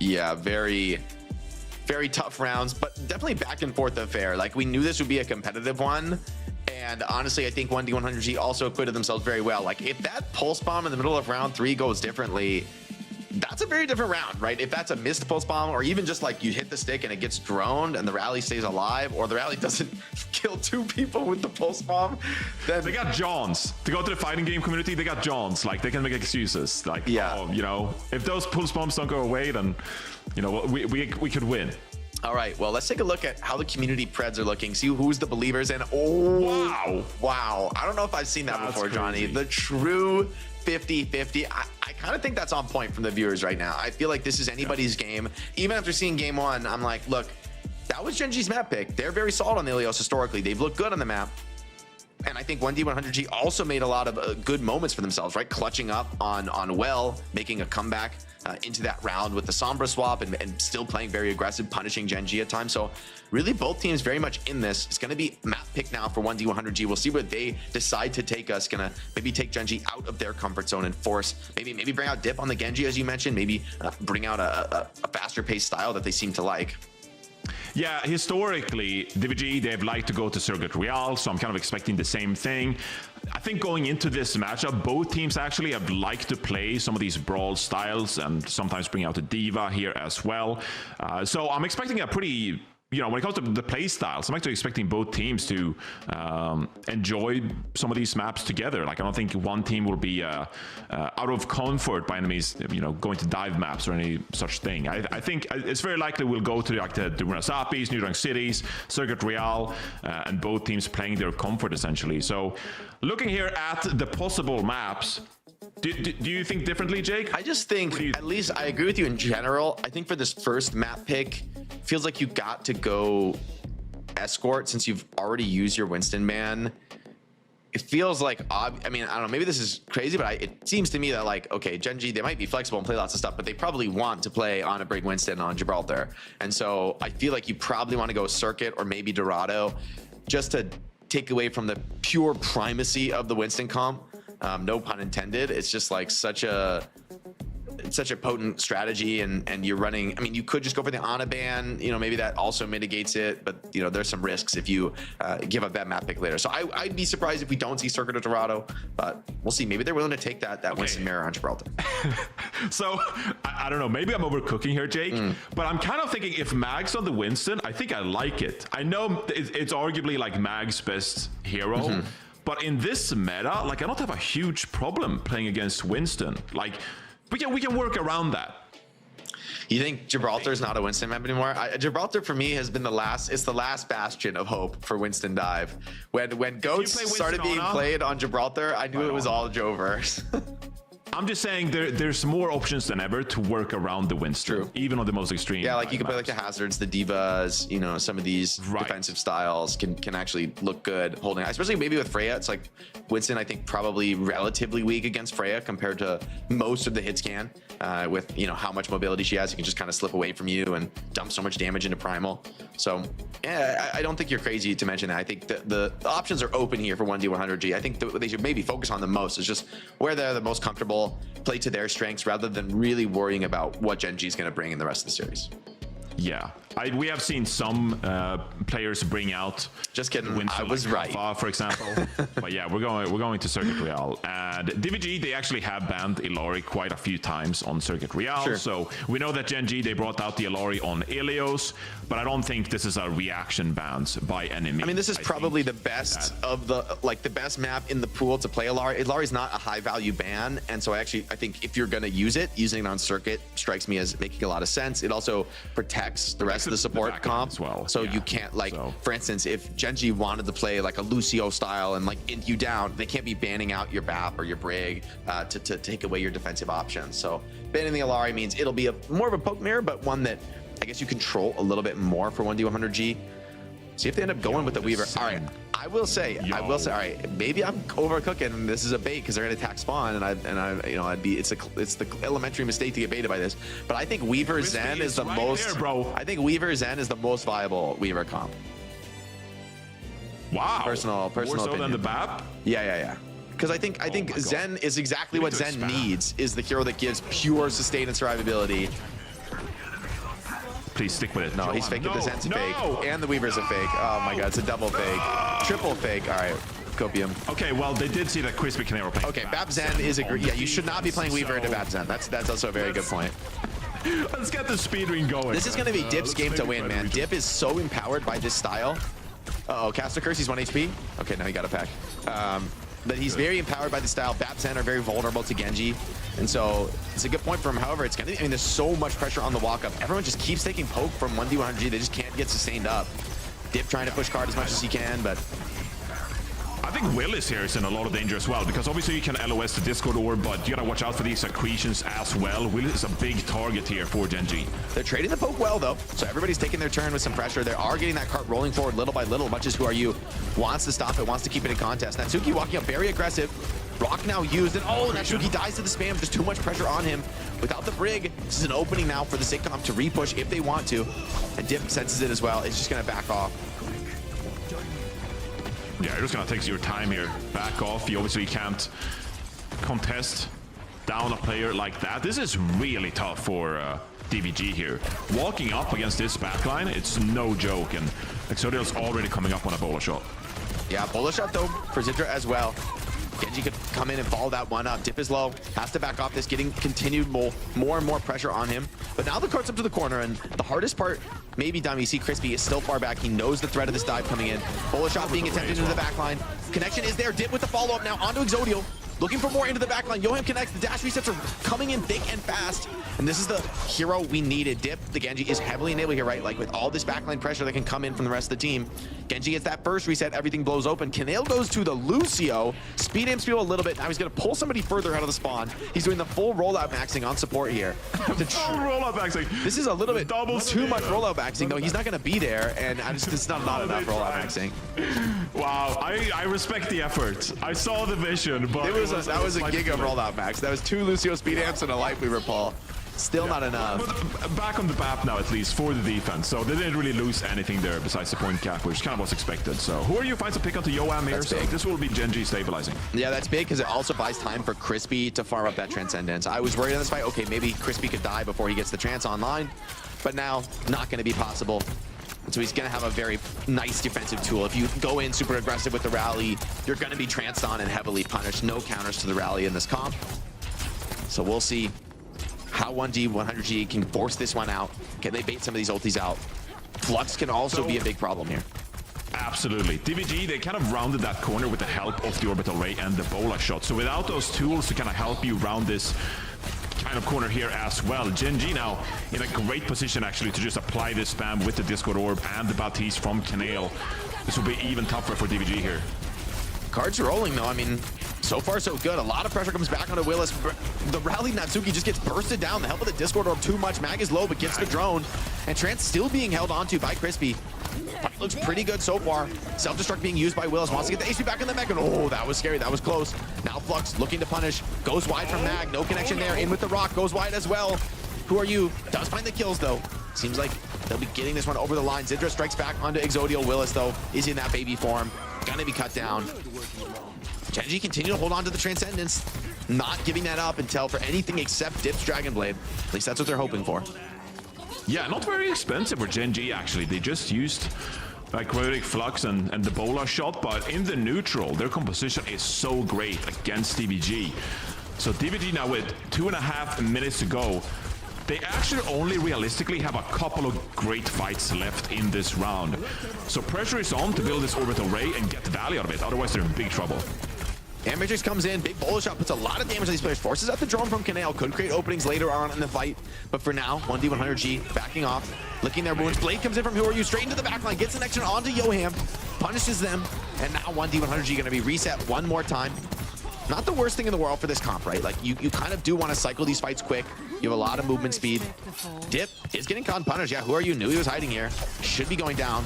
Yeah, very tough rounds, but definitely back and forth affair. Like, we knew this would be a competitive one. And honestly, I think 1D100G also acquitted themselves very well. Like, if that pulse bomb in the middle of round 3 goes differently, that's a very different round, right? If that's a missed pulse bomb, or even just like you hit the stick and it gets droned and the rally stays alive, or the rally doesn't kill 2 people with the pulse bomb, then they got Johns. To go to the fighting game community, they got Johns. Like, they can make excuses. Like, oh, you know, if those pulse bombs don't go away, then, you know, we could win. All right, well, let's take a look at how the community preds are looking, see who's the believers, and wow. I don't know if I've seen that before, Johnny. The true 50-50. I kind of think that's on point from the viewers right now. I feel like this is anybody's game. Even after seeing game 1, I'm like, look, that was Gen.G's map pick. They're very solid on the Ilios historically. They've looked good on the map. And I think 1D100G also made a lot of good moments for themselves, right? Clutching up on Well, making a comeback into that round with the Sombra swap, and still playing very aggressive, punishing Gen.G at times. So really both teams very much in this. It's going to be map pick now for 1D100G. We'll see where they decide to take us. Going to maybe take Gen.G out of their comfort zone and force, maybe bring out Dip on the Genji, as you mentioned, maybe bring out a faster paced style that they seem to like. Yeah, historically, DVG, they've liked to go to Circuit Royale, so I'm kind of expecting the same thing. I think going into this matchup, both teams actually have liked to play some of these brawl styles and sometimes bring out a diva here as well. So I'm expecting a pretty, you know, when it comes to the play styles, I'm actually expecting both teams to enjoy some of these maps together. Like, I don't think one team will be out of comfort by enemies, you know, going to dive maps or any such thing. I think it's very likely we'll go to like the Runasapis, New Drunk Cities, Circuit Royale, and both teams playing their comfort essentially. So looking here at the possible maps, do you think differently, Jake? I just think, at least I agree with you in general. I think for this first map pick, feels like you got to go Escort since you've already used your Winston ban. it feels like I mean, I don't know, maybe this is crazy, but it seems to me that like, okay, Gen.G, they might be flexible and play lots of stuff, but they probably want to play on a Brig Winston on Gibraltar. And so I feel like you probably want to go Circuit or maybe Dorado just to take away from the pure primacy of the Winston comp. No pun intended. It's just like such a potent strategy, and you're running. I mean, you could just go for the Ana ban. You know, maybe that also mitigates it, but you know, there's some risks if you give up that map pick later. So I'd be surprised if we don't see Circuit or Dorado, but we'll see. Maybe they're willing to take that Winston mirror on Gibraltar. So I don't know. Maybe I'm overcooking here, Jake, but I'm kind of thinking if Mag's on the Winston, I think I like it. I know it's arguably like Mag's best hero. But in this meta, like I don't have a huge problem playing against Winston. Like we can work around that. You think Gibraltar's not a Winston map anymore? Gibraltar for me has been the last bastion of hope for Winston dive. When Goats started being played on Gibraltar, I knew it was all Jovers. I'm just saying there's more options than ever to work around the Winston, even on the most extreme. Yeah, like you can play like the Hazards, the Divas, you know, some of these defensive styles can actually look good holding, especially maybe with Freya. It's like Winston, I think, probably relatively weak against Freya compared to most of the hits can. With, you know, how much mobility she has, you can just kind of slip away from you and dump so much damage into Primal. So yeah, I don't think you're crazy to mention that. I think the options are open here for 1D100G. I think what they should maybe focus on the most is just where they're the most comfortable, play to their strengths rather than really worrying about what Gen.G is going to bring in the rest of the series. Yeah, we have seen some players bring out. Just kidding. Winston, I was like right, for example. But yeah, we're going to Circuit Royale, and DVG, they actually have banned Illari quite a few times on Circuit Royale. Sure. So we know that Gen.G, they brought out the Illari on Ilios, but I don't think this is a reaction bans by enemy. I mean, this is probably the best of the best map in the pool to play Illari. Illari is not a high value ban, and so I think if you're going to use it, using it on Circuit strikes me as making a lot of sense. It also protects the rest of the support comp as well. So you can't for instance, if Gen.G wanted to play like a Lucio style and like int you down, they can't be banning out your BAP or your Brig to take away your defensive options. So banning the Illari means it'll be more of a poke mirror, but one that I guess you control a little bit more for 1D100G. See if they end up going with the Weaver. All right, I will say, all right, maybe I'm overcooking. This is a bait because they're gonna attack spawn, and you know, it's the elementary mistake to get baited by this. But I think Weaver Zen is the most. I think Weaver Zen is the most viable Weaver comp. Wow. Personal More so opinion. than the BAP? Yeah. Because I think Zen is exactly what Zen needs. Is the hero that gives pure sustain and survivability. Please stick with it. No, he's faking. The Zen's a fake, and the Weaver's a fake. Oh my God, it's a double fake, triple fake. All right, Copium. Okay, well they did see that Crispy Canary playing. Okay, Bab Zen is a yeah. You should not be playing Weaver into Bab Zen. That's also a very good point. Let's get the speed ring going. This is going to be Dip's game to win, man. Dip is so empowered by this style. Uh-oh, Caster Curse, he's 1 HP. Okay, now he got a pack. But he's very empowered by the style. Bab Zen are very vulnerable to Gen.G. And so it's a good point for him. However, it's gonna, I mean, there's so much pressure on the walk-up. Everyone just keeps taking poke from 1D100G. They just can't get sustained up. Dip trying to push card as much as he can, but I think Willis here is in a lot of danger as well, because obviously you can LOS the Discord orb, but you gotta watch out for these accretions as well. Willis is a big target here for Gen.G. They're trading the poke well, though, so everybody's taking their turn with some pressure. They are getting that cart rolling forward little by little, much as Who Are You wants to stop it, wants to keep it in contest. Natsuki walking up very aggressive. Rock now used, and oh, Natsuki dies to the spam. Just too much pressure on him. Without the Brig, this is an opening now for the sitcom to repush if they want to. And Dip senses it as well. It's just gonna back off. Yeah, you're just gonna take your time here. Back off. You obviously can't contest down a player like that. This is really tough for DVG here. Walking up against this backline, it's no joke, and Exodial's already coming up on a bowler shot. Yeah, bowler shot though for Zidra as well. Gen.G could come in and follow that one up. Dip is low, has to back off this, getting continued more and more pressure on him. But now the cart's up to the corner, and the hardest part, maybe done. You see Crispy is still far back. He knows the threat of this dive coming in. Bowler shot being attempted into the back line. Connection is there. Dip with the follow-up now onto Exodial. looking for more into the backline. Yoham connects. The dash resets are coming in thick and fast. And this is the hero we needed. Dip, the Gen.G, is heavily enabled here, right? Like with all this backline pressure that can come in from the rest of the team. Gen.G gets that first reset. Everything blows open. Kanale goes to the Lucio. Speed amps people a little bit. Now he's going to pull somebody further out of the spawn. He's doing the full rollout maxing on support here. Rollout maxing. This is a little bit too much rollout maxing, though. He's not going to be there, and it's not enough rollout maxing. Wow, I respect the effort. I saw the vision, but that was a gig of rollout max. That was 2 Lucio speed amps and a light weaver, Paul. Still not enough. But back on the map now, at least for the defense. So they didn't really lose anything there besides the point cap, which kind of was expected. So who are you finds a pick onto Yoam here? So this will be Gen.G stabilizing. Yeah, that's big because it also buys time for Crispy to farm up that Transcendence. I was worried in this fight, okay, maybe Crispy could die before he gets the Trance online, but now not going to be possible. And so he's going to have a very nice defensive tool. If you go in super aggressive with the rally, you're going to be tranced on and heavily punished. No counters to the rally in this comp. So we'll see how 1D100G can force this one out. Can they bait some of these ultis out? Flux can also be a big problem here. Absolutely. DVG, they kind of rounded that corner with the help of the orbital ray and the bola shot. So without those tools to kind of help you round this kind of corner here as well, Gen.G now in a great position actually to just apply this spam with the Discord Orb and the Baptiste from Kanale. This will be even tougher for DVG here. Cards rolling though, I mean, so far so good. A lot of pressure comes back onto Willis. The rally Natsuki just gets bursted down. The help of the Discord Orb too much. Mag is low but gets the drone. And Trance still being held onto by Crispy. Fight looks pretty good so far. Self-destruct being used by Willis. Wants to get the HP back in the mech. And oh, that was scary. That was close. Now Flux looking to punish. Goes wide from Mag. No connection there. In with the rock. Goes wide as well. Who are you? Does find the kills though. Seems like they'll be getting this one over the line. Zydra strikes back onto Exodial. Willis though is in that baby form. Gonna be cut down. Gen.G continue to hold on to the Transcendence. Not giving that up until for anything except Dip's Dragon Blade. At least that's what they're hoping for. Yeah, not very expensive for Gen.G actually. They just used like Quadratic Flux and the Bola shot, but in the neutral, their composition is so great against DVG. So DVG now with 2.5 minutes to go, they actually only realistically have a couple of great fights left in this round. So pressure is on to build this orbital ray and get the value out of it, otherwise they're in big trouble. Matrix comes in, big bullet shot, puts a lot of damage on these players, forces out the drone from Kanale, could create openings later on in the fight, but for now, 1D100G backing off, licking their wounds. Blade comes in from Who Are You, straight into the backline, gets an action onto Yoham, punishes them, and now 1D100G gonna be reset one more time. Not the worst thing in the world for this comp, right? Like, you kind of do want to cycle these fights quick. You have a lot of movement speed. Dip is getting caught and punished. Yeah, Who Are You knew he was hiding here. Should be going down.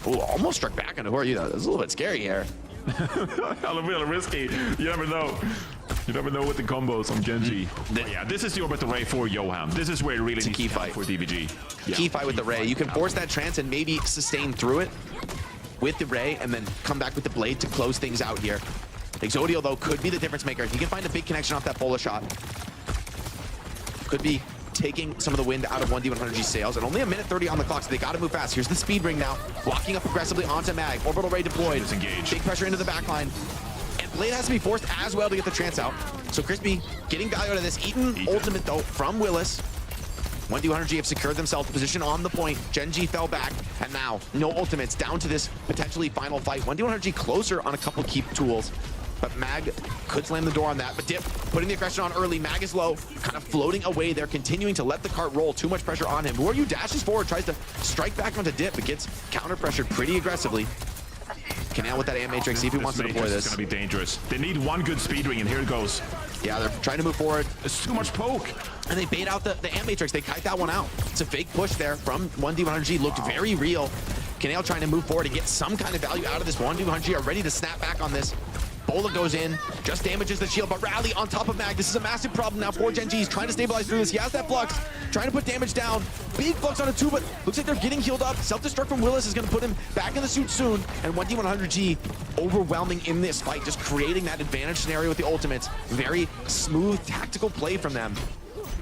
Oh, almost struck back into Who Are You, though. That's a little bit scary here. A little risky. You never know. You never know with the combos on Gen.G. Yeah, this is the orbital ray for Yoham. This is where it really needs key to fight for DVG. Yeah, key fight with the ray. You can force that trance and maybe sustain through it with the ray and then come back with the blade to close things out here. Exodial, though, could be the difference maker. He can find a big connection off that Bola shot. Could be taking some of the wind out of 1D100G's sails, and only a minute 30 on the clock, so they gotta move fast. Here's the speed ring now, walking up aggressively onto Mag. Orbital ray deployed. Disengage. Big pressure into the backline. And Blade has to be forced as well to get the trance out. So Crispy getting value out of this. Eaton ultimate, though, from Willis. 1D100G have secured themselves a position on the point. Gen.G fell back, and now no ultimates, down to this potentially final fight. 1D100G closer on a couple keep tools, but Mag could slam the door on that. But Dip putting the aggression on early. Mag is low, kind of floating away there, continuing to let the cart roll. Too much pressure on him. Who Are You dashes forward, tries to strike back onto Dip, but gets counter pressured pretty aggressively. Kanale with that AM Matrix, see if he wants to deploy this. It's gonna be dangerous. They need one good speed ring, and here it goes. Yeah, they're trying to move forward. It's too much poke. And they bait out the AM Matrix. They kite that one out. It's a fake push there from 1D100G. Looked very real. Kanale trying to move forward and get some kind of value out of this. 1D100G are ready to snap back on this. Bola goes in, just damages the shield, but Rally on top of Mag. This is a massive problem now for Gen.G. He's trying to stabilize through this. He has that Flux, trying to put damage down. Big Flux on a 2, but looks like they're getting healed up. Self-destruct from Willis is going to put him back in the suit soon. And 1D100G overwhelming in this fight, just creating that advantage scenario with the ultimates. Very smooth tactical play from them.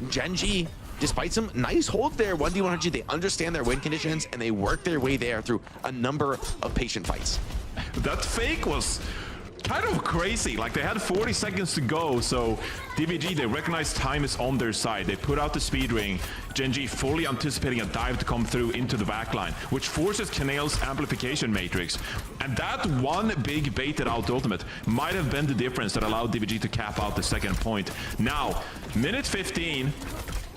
Gen.G, despite some nice holds there, 1D100G, they understand their win conditions and they work their way there through a number of patient fights. That fake was kind of crazy. Like, they had 40 seconds to go, so DVG, they recognize time is on their side. They put out the speed ring. Gen.G fully anticipating a dive to come through into the backline, which forces Kanale's amplification matrix. And that one big baited out ultimate might have been the difference that allowed DVG to cap out the second point. Now, minute 15.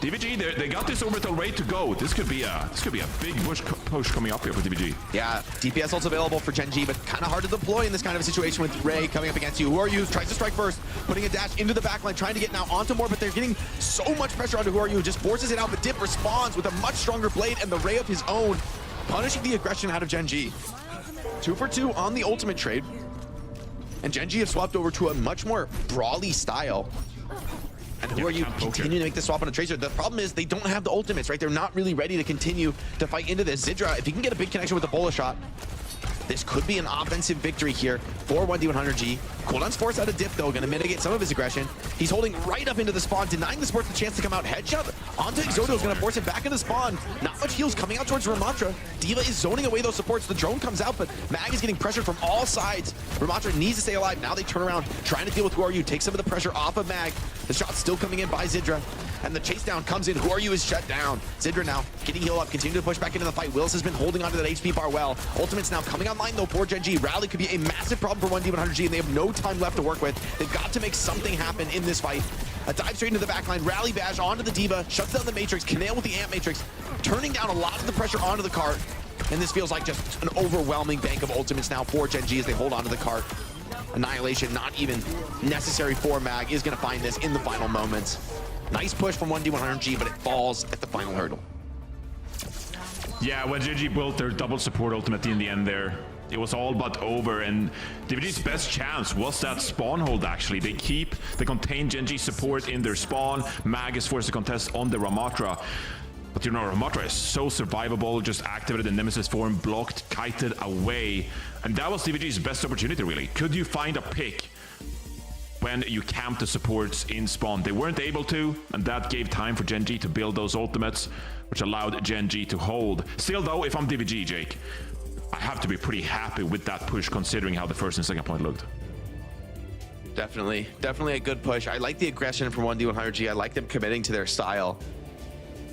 DVG, they got this orbital ready to go. This could be a big push coming up here for DVG. Yeah, DPS also available for Gen.G, but kind of hard to deploy in this kind of a situation with Ray coming up against you. Who Are You tries to strike first, putting a dash into the backline, trying to get now onto more, but they're getting so much pressure onto Who Are You, just forces it out, but Dip responds with a much stronger blade and the Ray of his own, punishing the aggression out of Gen.G. 2 for 2 on the ultimate trade, and Gen.G have swapped over to a much more brawly style. And Who Are You continue to make the swap on a Tracer. The problem is they don't have the ultimates, right? They're not really ready to continue to fight into this. Zidra, if he can get a big connection with the Bola shot, this could be an offensive victory here for 1D100G. Cooldown's forced out of Dip, though, gonna mitigate some of his aggression. He's holding right up into the spawn, denying the Sports the chance to come out. Headshot onto Exodo's gonna force it back into spawn. Not much heals coming out towards Ramatra. D.Va is zoning away those supports. The drone comes out, but Mag is getting pressured from all sides. Ramatra needs to stay alive. Now they turn around, trying to deal with Who Are You, take some of the pressure off of Mag. The shot's still coming in by Zidra, and the chase down comes in. Who Are You is shut down. Zidra now getting heal up, continuing to push back into the fight. Wills has been holding onto that HP bar well. Ultimate's now coming online, though, for Gen.G. Rally could be a massive problem for 1D100G, and they have no time left to work with. They've got to make something happen in this fight. A dive straight into the backline, Rally bash onto the D.Va, shuts down the Matrix, Kanale with the Amp Matrix, turning down a lot of the pressure onto the cart. And this feels like just an overwhelming bank of ultimates now for Gen.G as they hold onto the cart. Annihilation, not even necessary for Mag, is going to find this in the final moments. Nice push from 1D100G, but it falls at the final hurdle. Yeah, when Gen.G built their double support ultimate in the end there, it was all but over, and DVG's best chance was that spawn hold, actually. They contain Gen.G support in their spawn. Mag is forced to contest on the Ramatra. But you know, Ramatra is so survivable, just activated the Nemesis form, blocked, kited away. And that was DVG's best opportunity, really. Could you find a pick when you camp the supports in spawn? They weren't able to, and that gave time for Gen.G to build those ultimates, which allowed Gen.G to hold. Still though, if I'm DVG, Jake, I have to be pretty happy with that push considering how the first and second point looked. Definitely a good push. I like the aggression from 1D100G. I like them committing to their style.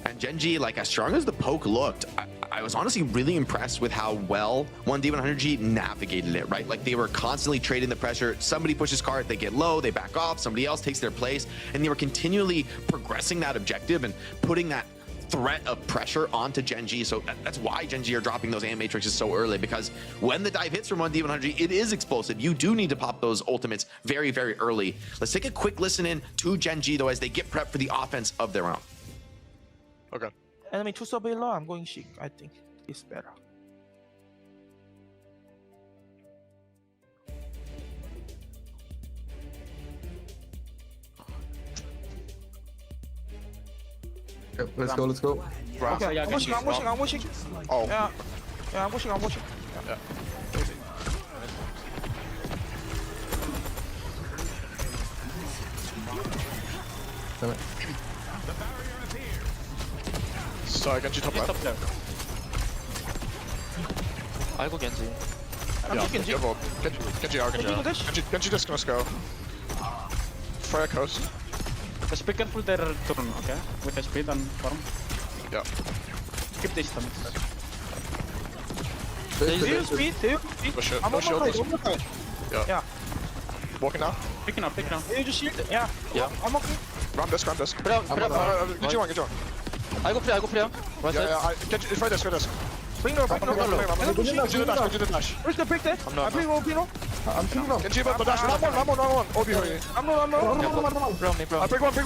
And Gen.G, like, as strong as the poke looked, I was honestly really impressed with how well 1D100G navigated it, right? Like, they were constantly trading the pressure. Somebody pushes cart, they get low, they back off, somebody else takes their place, and they were continually progressing that objective and putting that threat of pressure onto Gen.G. So that's why Gen.G are dropping those Amp Matrixes so early, because when the dive hits from 1D100G, it is explosive. You do need to pop those ultimates very, very early. Let's take a quick listen in to Gen.G, though, as they get prepped for the offense of their own. Okay. Enemy 2 sub low, I'm going Sheik. I think it's better. Okay, let's go. Okay, I'm pushing. Oh. Yeah, I'm pushing. Yeah. Damn it. Sorry, Gen.G top left. 아이고 겐지. Yeah, Gen.G. careful. Gen.G out, Gen.G disc must go. Freya coast. Just be careful their turn, okay? With the speed and farm. Yeah. Keep distance. Zero speed. Push it. I'm No on shield. my side. Yeah. Walking now. Picking up. You just shield. Yeah. I'm okay. Ram disc. 프레야. Get you on. 아이고 프레야. Yeah. Get you. Try this. Bring the Get you the dash. Where's the break there? I bring Opino. I'm killing them. Get you the dash. Ram. Obi hurry. I'm no. Break one. Oh,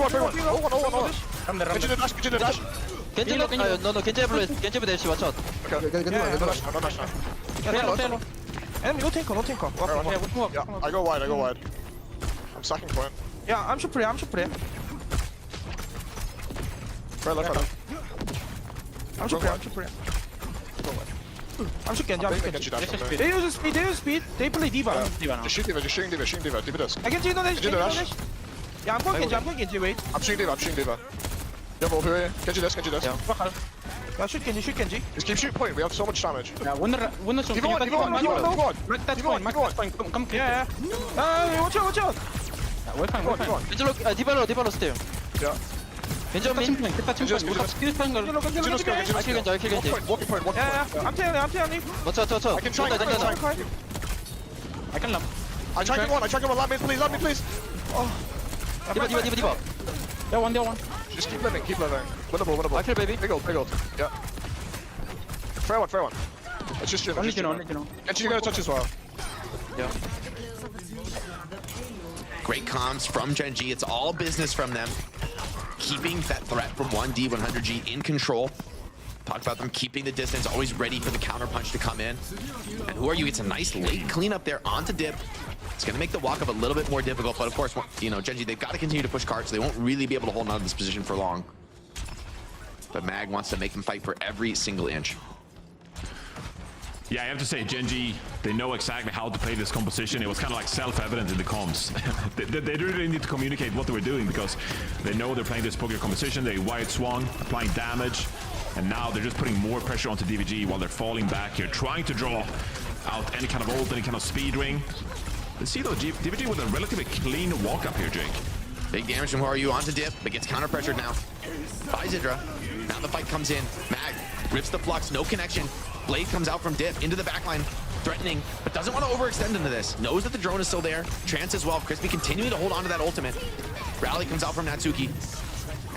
Get you the dash. 겐지로 no 겐지 브레 씨 watch out. Okay. No dash. 프레야. Enemy no tanker. Yeah. I go wide. I'm sacking point. Yeah, I'm should play. Freya left. I'm should play. I'm should Genji. Get you dash. They use speed. They play D.Va. Just shoot D.Va. D.Va disc. I can see no dash. Genji dash. Yeah, I'm going Genji. Wait. I'm shooting D.Va. You have Obi hurry. Get you disc. Yeah. Shoot Genji. Just keep shooting point. We have so much damage. Yeah, winner soon. Keep going, keep going, keep going, keep going. Mark that point, mark that point. Come clear. Yeah. Watch out. We're fine, we're fine. 왼쪽 디발로 스테요. Yeah. 벤저민. Just Juno's go, Juno's 아킬 go. 겐지. Walking point. Yeah. I'm telling. 맞춰. I can try, I can lamp. I try to get one. Let me please. 디바. Yeah, one. Just keep living. Winnable. 아킬 베이비. Big ult. Yeah. Fair one. It's just Juno. Only Juno. Get you gonna touch as well. Yeah. Great comms from Gen.G. It's all business from them. Keeping that threat from 1D100G in control. Talk about them keeping the distance, always ready for the counter punch to come in. And who are you? It's a nice late cleanup there onto Dip. It's going to make the walk-up a little bit more difficult, but of course, you know, Gen.G, they've got to continue to push cards. They won't really be able to hold on to this position for long. But Mag wants to make them fight for every single inch. Yeah, I have to say, Gen.G, they know exactly how to play this composition. It was kind of like self-evident in the comms. they really need to communicate what they were doing because they know they're playing this poker composition. They wide swung, applying damage, and now they're just putting more pressure onto DVG while they're falling back here, trying to draw out any kind of ult, any kind of speed ring. Let's see though, DVG with a relatively clean walk up here, Jake. Big damage from Who Are You onto Dip, but gets counter-pressured now by Zidra. Now the fight comes in. Mag rips the flux, no connection. Blade comes out from Dip into the backline, threatening, but doesn't want to overextend into this. Knows that the drone is still there. Trance as well. Crispy continuing to hold on to that ultimate. Rally comes out from Natsuki.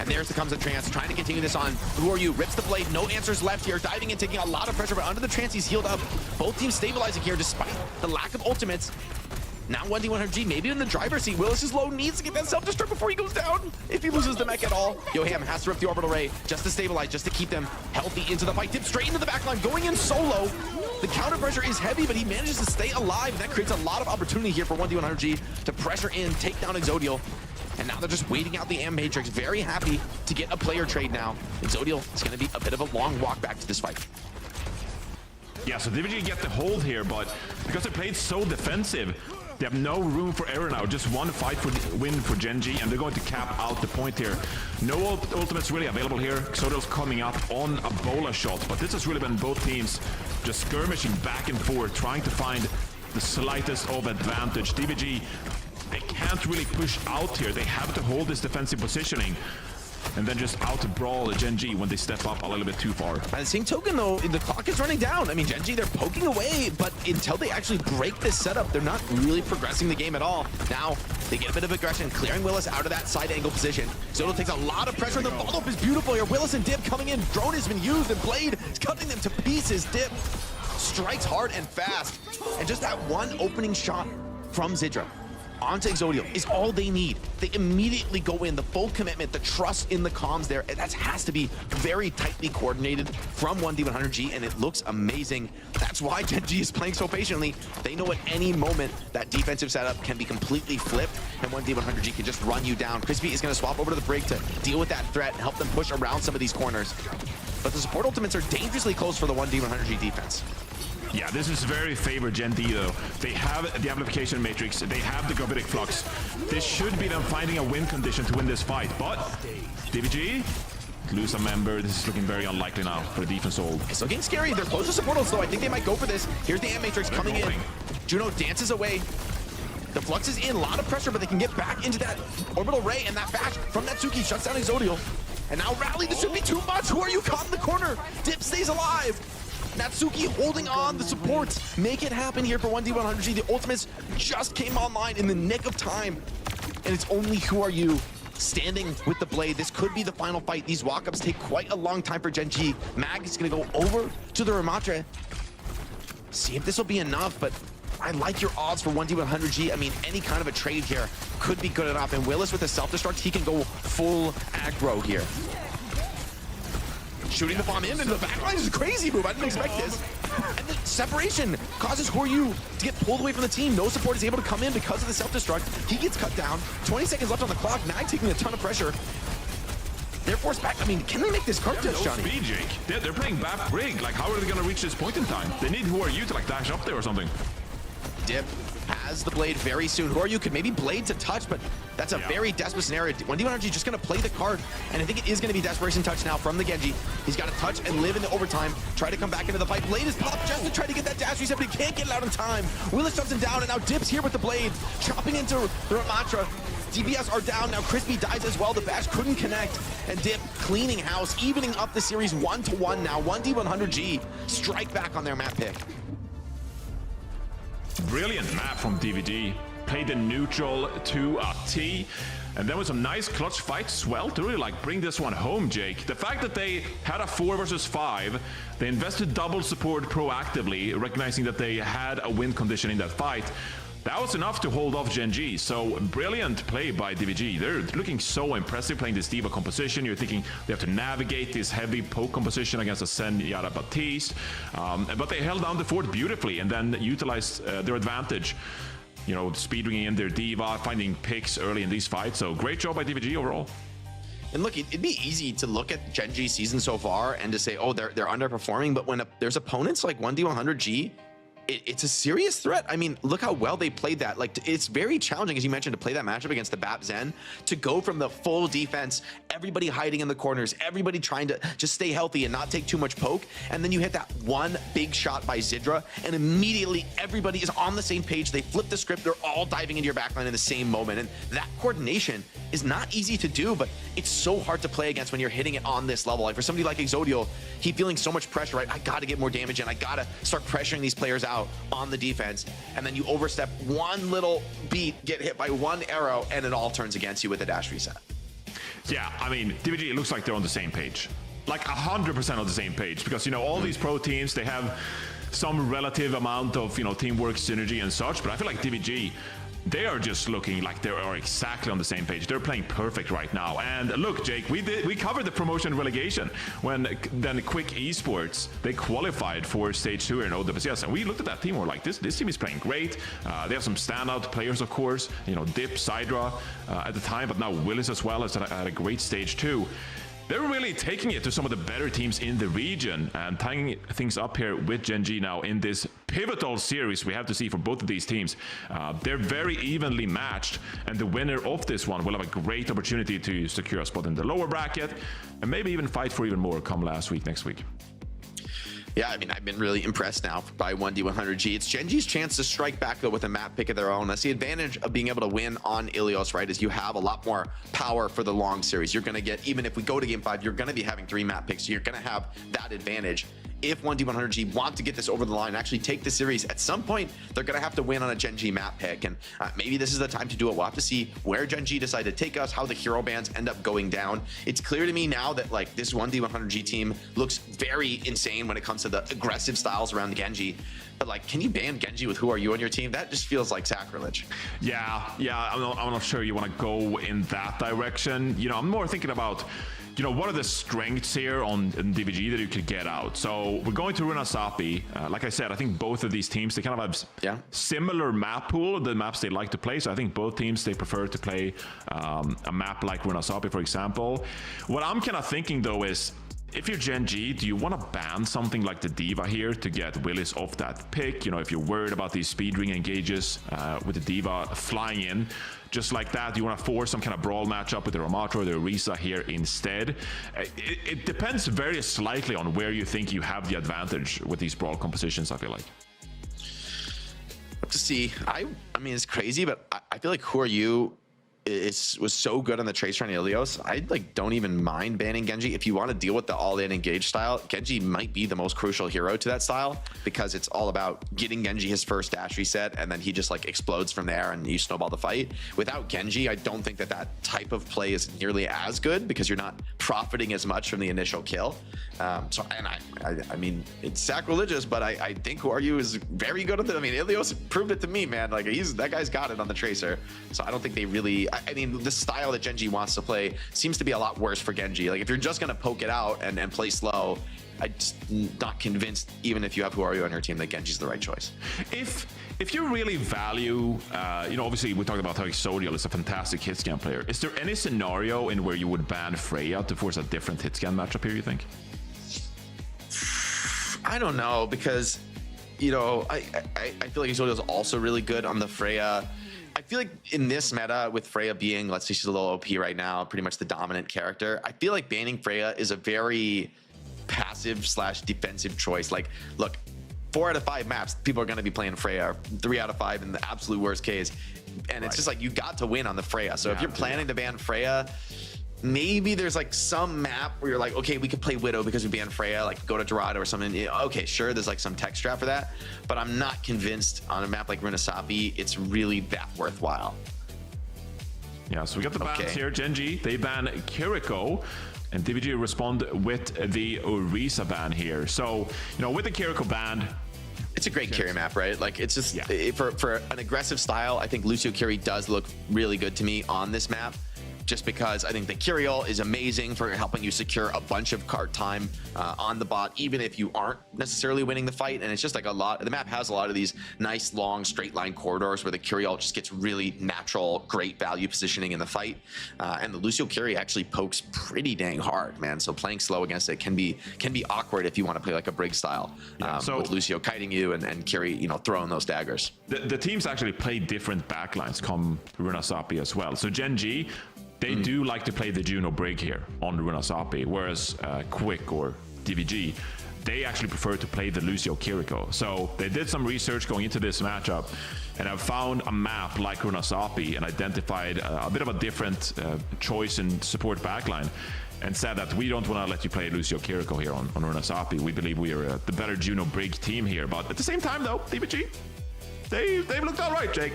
And there comes the Trance, trying to continue this on. Who Are You? Rips the blade, no answers left here. Diving in, taking a lot of pressure, but under the Trance, he's healed up. Both teams stabilizing here despite the lack of ultimates. Now 1D100G, maybe in the driver's seat. Willis is low, needs to get that self-destruct before he goes down. If he loses the mech at all, Yoham has to rip the orbital ray just to stabilize, just to keep them healthy into the fight. Dip straight into the backline, going in solo. The counter pressure is heavy, but he manages to stay alive. And that creates a lot of opportunity here for 1D100G to pressure in, take down Exodial. And now they're just waiting out the Am Matrix. Very happy to get a player trade now. Exodial is going to be a bit of a long walk back to this fight. Yeah, so DVG get the hold here, but because they played so defensive, they have no room for error now. Just one fight for the win for Gen.G, and they're going to cap out the point here. No ultimates really available here. Exodial's coming up on a bola shot, but this has really been both teams just skirmishing back and forth, trying to find the slightest of advantage. DVG, they can't really push out here. They have to hold this defensive positioning and then just out to brawl Gen.G when they step up a little bit too far. By the same token, though, the clock is running down. I mean, Gen.G, they're poking away, but until they actually break this setup, they're not really progressing the game at all. Now, they get a bit of aggression, clearing Willis out of that side angle position. Zoto takes a lot of pressure. The follow-up is beautiful here. Willis and Dip coming in. Drone has been used, and Blade is cutting them to pieces. Dip strikes hard and fast. And just that one opening shot from Zidra onto Exodial is all they need. They immediately go in, the full commitment, the trust in the comms there. That has to be very tightly coordinated from 1D100G, and it looks amazing. That's why Gen.G is playing so patiently. They know at any moment that defensive setup can be completely flipped, and 1D100G can just run you down. Crispy is going to swap over to the brig to deal with that threat and help them push around some of these corners. But the support ultimates are dangerously close for the 1D100G defense. Yeah, this is very favored Gen.D though. They have the amplification matrix, they have the gravitic flux. This should be them finding a win condition to win this fight, but DVG lose a member. This is looking very unlikely now for the defense hold. It's looking scary. They're close to support ults though. I think they might go for this. Here's the Am Matrix coming in. Juno dances away. The flux is in, a lot of pressure, but they can get back into that orbital ray, and that bash from Natsuki shuts down Exodial. And now Rally, this should be too much. Who Are You caught in the corner? Dip stays alive. Natsuki holding on the supports. Make it happen here for 1D100G. The ultimates just came online in the nick of time. And it's only Who Are You standing with the blade. This could be the final fight. These walk-ups take quite a long time for Gen.G. Mag is going to go over to the Ramatra. See if this will be enough, but I like your odds for 1D100G. I mean, any kind of a trade here could be good enough. And Willis with the self-destruct, he can go full aggro here. Shooting the bomb into the backline is a crazy move. I didn't expect this. And the separation causes Who Are You to get pulled away from the team. No support is able to come in because of the self-destruct. He gets cut down. 20 seconds left on the clock. Mag taking a ton of pressure. They're forced back. I mean, can they make this card touch, Johnny? Speed, Jake. They're playing back brig. Like, how are they going to reach this point in time? They need Who Are You to, like, dash up there or something. Dip has has the Blade very soon. Who are you? Could maybe Blade to touch, but that's a very desperate scenario. 1DipVS100G just going to play the card, and I think it is going to be Desperation Touch now from the Gen.G. He's got to touch and live in the overtime, try to come back into the fight. Blade is popped just to try to get that dash reset, but he can't get it out in time. Willis jumps him down, and now Dip's here with the Blade, chopping into the Ramatra. DPS are down, now Crispy dies as well, the bash couldn't connect, and Dip cleaning house, evening up the series 1-1 now. 1DipVS100G strike back on their map pick. Brilliant map from DVG. Played the neutral to a T. And then with some nice clutch fights as well to really like bring this one home, Jake. The fact that they had a 4 versus 5, they invested double support proactively, recognizing that they had a win condition in that fight. That was enough to hold off Gen.G. So brilliant play by DVG. They're looking so impressive playing this D.Va composition. You're thinking they have to navigate this heavy poke composition against a Zenyatta Baptiste. But they held down the fort beautifully and then utilized their advantage. You know, speeding in their D.Va, finding picks early in these fights. So great job by DVG overall. And look, it'd be easy to look at Gen.G's season so far and to say, oh, they're underperforming. But when there's opponents like 1D100G, it's a serious threat. I mean, look how well they played that. Like, it's very challenging, as you mentioned, to play that matchup against the BAP Zen, to go from the full defense, everybody hiding in the corners, everybody trying to just stay healthy and not take too much poke, and then you hit that one big shot by Zidra, and immediately everybody is on the same page. They flip the script, they're all diving into your backline in the same moment, and that coordination is not easy to do, but it's so hard to play against when you're hitting it on this level. Like, for somebody like Exodio, he feeling so much pressure, right? I gotta get more damage in, I gotta start pressuring these players out on the defense, and then you overstep one little beat, get hit by one arrow, and it all turns against you with a dash reset. Yeah, I mean, DVG, it looks like they're on the same page. Like 100% on the same page, because, you know, all these pro teams, they have some relative amount of, you know, teamwork, synergy and such, but I feel like DVG, they are just looking like they are exactly on the same page. They're playing perfect right now. And look, Jake, we covered the promotion relegation when then Quick Esports, they qualified for Stage 2 in OWCS, and we looked at that team. We're like, this team is playing great. They have some standout players, of course. You know, Dip, Sidra at the time, but now Willis as well has had a great Stage 2. They're really taking it to some of the better teams in the region and tying things up here with Gen.G now in this pivotal series we have to see for both of these teams. They're very evenly matched, and the winner of this one will have a great opportunity to secure a spot in the lower bracket and maybe even fight for even more come next week. Yeah, I mean, I've been really impressed now by 1D100G. It's Gen.G's chance to strike back, though, with a map pick of their own. That's the advantage of being able to win on Ilios, right, is you have a lot more power for the long series. You're going to get, even if we go to Game 5, you're going to be having 3 map picks. So you're going to have that advantage. If 1D100G want to get this over the line, actually take the series, at some point, they're going to have to win on a Gen.G map pick. And maybe this is the time to do it. We'll have to see where Gen.G decide to take us, how the hero bans end up going down. It's clear to me now that, like, this 1D100G team looks very insane when it comes to the aggressive styles around Gen.G. But, like, can you ban Gen.G with Who Are You on your team? That just feels like sacrilege. Yeah, I'm not sure you want to go in that direction. You know, I'm more thinking about, you know, what are the strengths here on DVG that you could get out? So we're going to Runasapi. Like I said, I think both of these teams, they kind of have similar map pool, the maps they like to play. So I think both teams, they prefer to play a map like Runasapi, for example. What I'm kind of thinking, though, is if you're Gen.G, do you want to ban something like the D.Va here to get Willis off that pick? You know, if you're worried about these speed ring engages with the D.Va flying in, just like that, you want to force some kind of brawl matchup with the Ramatra or the Orisa here instead. It depends very slightly on where you think you have the advantage with these brawl compositions, I feel like. To see, I mean, it's crazy, but I feel like Who Are You was so good on the Tracer on Ilios. I don't even mind banning Gen.G. If you want to deal with the all-in engage style, Gen.G might be the most crucial hero to that style, because it's all about getting Gen.G his first dash reset, and then he just explodes from there and you snowball the fight. Without Gen.G, I don't think that type of play is nearly as good, because you're not profiting as much from the initial kill. I mean, it's sacrilegious, but I think Who Are You is very good at it. I mean, Ilios proved it to me, man. Like, that guy's got it on the Tracer. So I don't think they really, I mean, the style that Gen.G wants to play seems to be a lot worse for Gen.G. Like, if you're just going to poke it out and play slow, I'm just not convinced, even if you have Who Are You on your team, that Genji's the right choice. If you really value, you know, obviously we talked about how Exodio is a fantastic hit scan player. Is there any scenario in where you would ban Freya to force a different hit scan matchup here, you think? I don't know, because you know, I feel like Exodio is also really good on the Freya. I feel like in this meta, with Freya being, let's say she's a little OP right now, pretty much the dominant character, I feel like banning Freya is a very passive / defensive choice. Like, look, 4 out of 5 maps, people are going to be playing Freya, 3 out of 5 in the absolute worst case. And it's just like, you got to win on the Freya. So if you're planning to ban Freya, maybe there's like some map where you're like, okay, we could play Widow because we banned Freya, like go to Dorado or something. Okay, sure, there's like some tech strat for that, but I'm not convinced on a map like Runasapi it's really that worthwhile. Yeah, so we got the bans here. Gen.G, they ban Kiriko, and DVG respond with the Orisa ban here. So, you know, with the Kiriko ban, it's a great carry map, right? Like, it's just for an aggressive style, I think Lucio carry does look really good to me on this map, just because I think the Kyriel is amazing for helping you secure a bunch of card time on the bot, even if you aren't necessarily winning the fight. And it's just like a lot, the map has a lot of these nice long straight line corridors where the Kyriel just gets really natural, great value positioning in the fight. And the Lucio carry actually pokes pretty dang hard, man. So playing slow against it can be awkward if you want to play like a Brig style, so with Lucio kiting you and carry, you know, throwing those daggers. The teams actually play different backlines come Runasapi as well. So Gen.G, they do like to play the Juno Brig here on Runasapi, whereas Quick or DVG, they actually prefer to play the Lucio Kiriko. So they did some research going into this matchup and have found a map like Runasapi and identified a bit of a different choice in support backline, and said that we don't want to let you play Lucio Kiriko here on Runasapi. We believe we are the better Juno Brig team here. But at the same time, though, DVG, they've looked all right, Jake.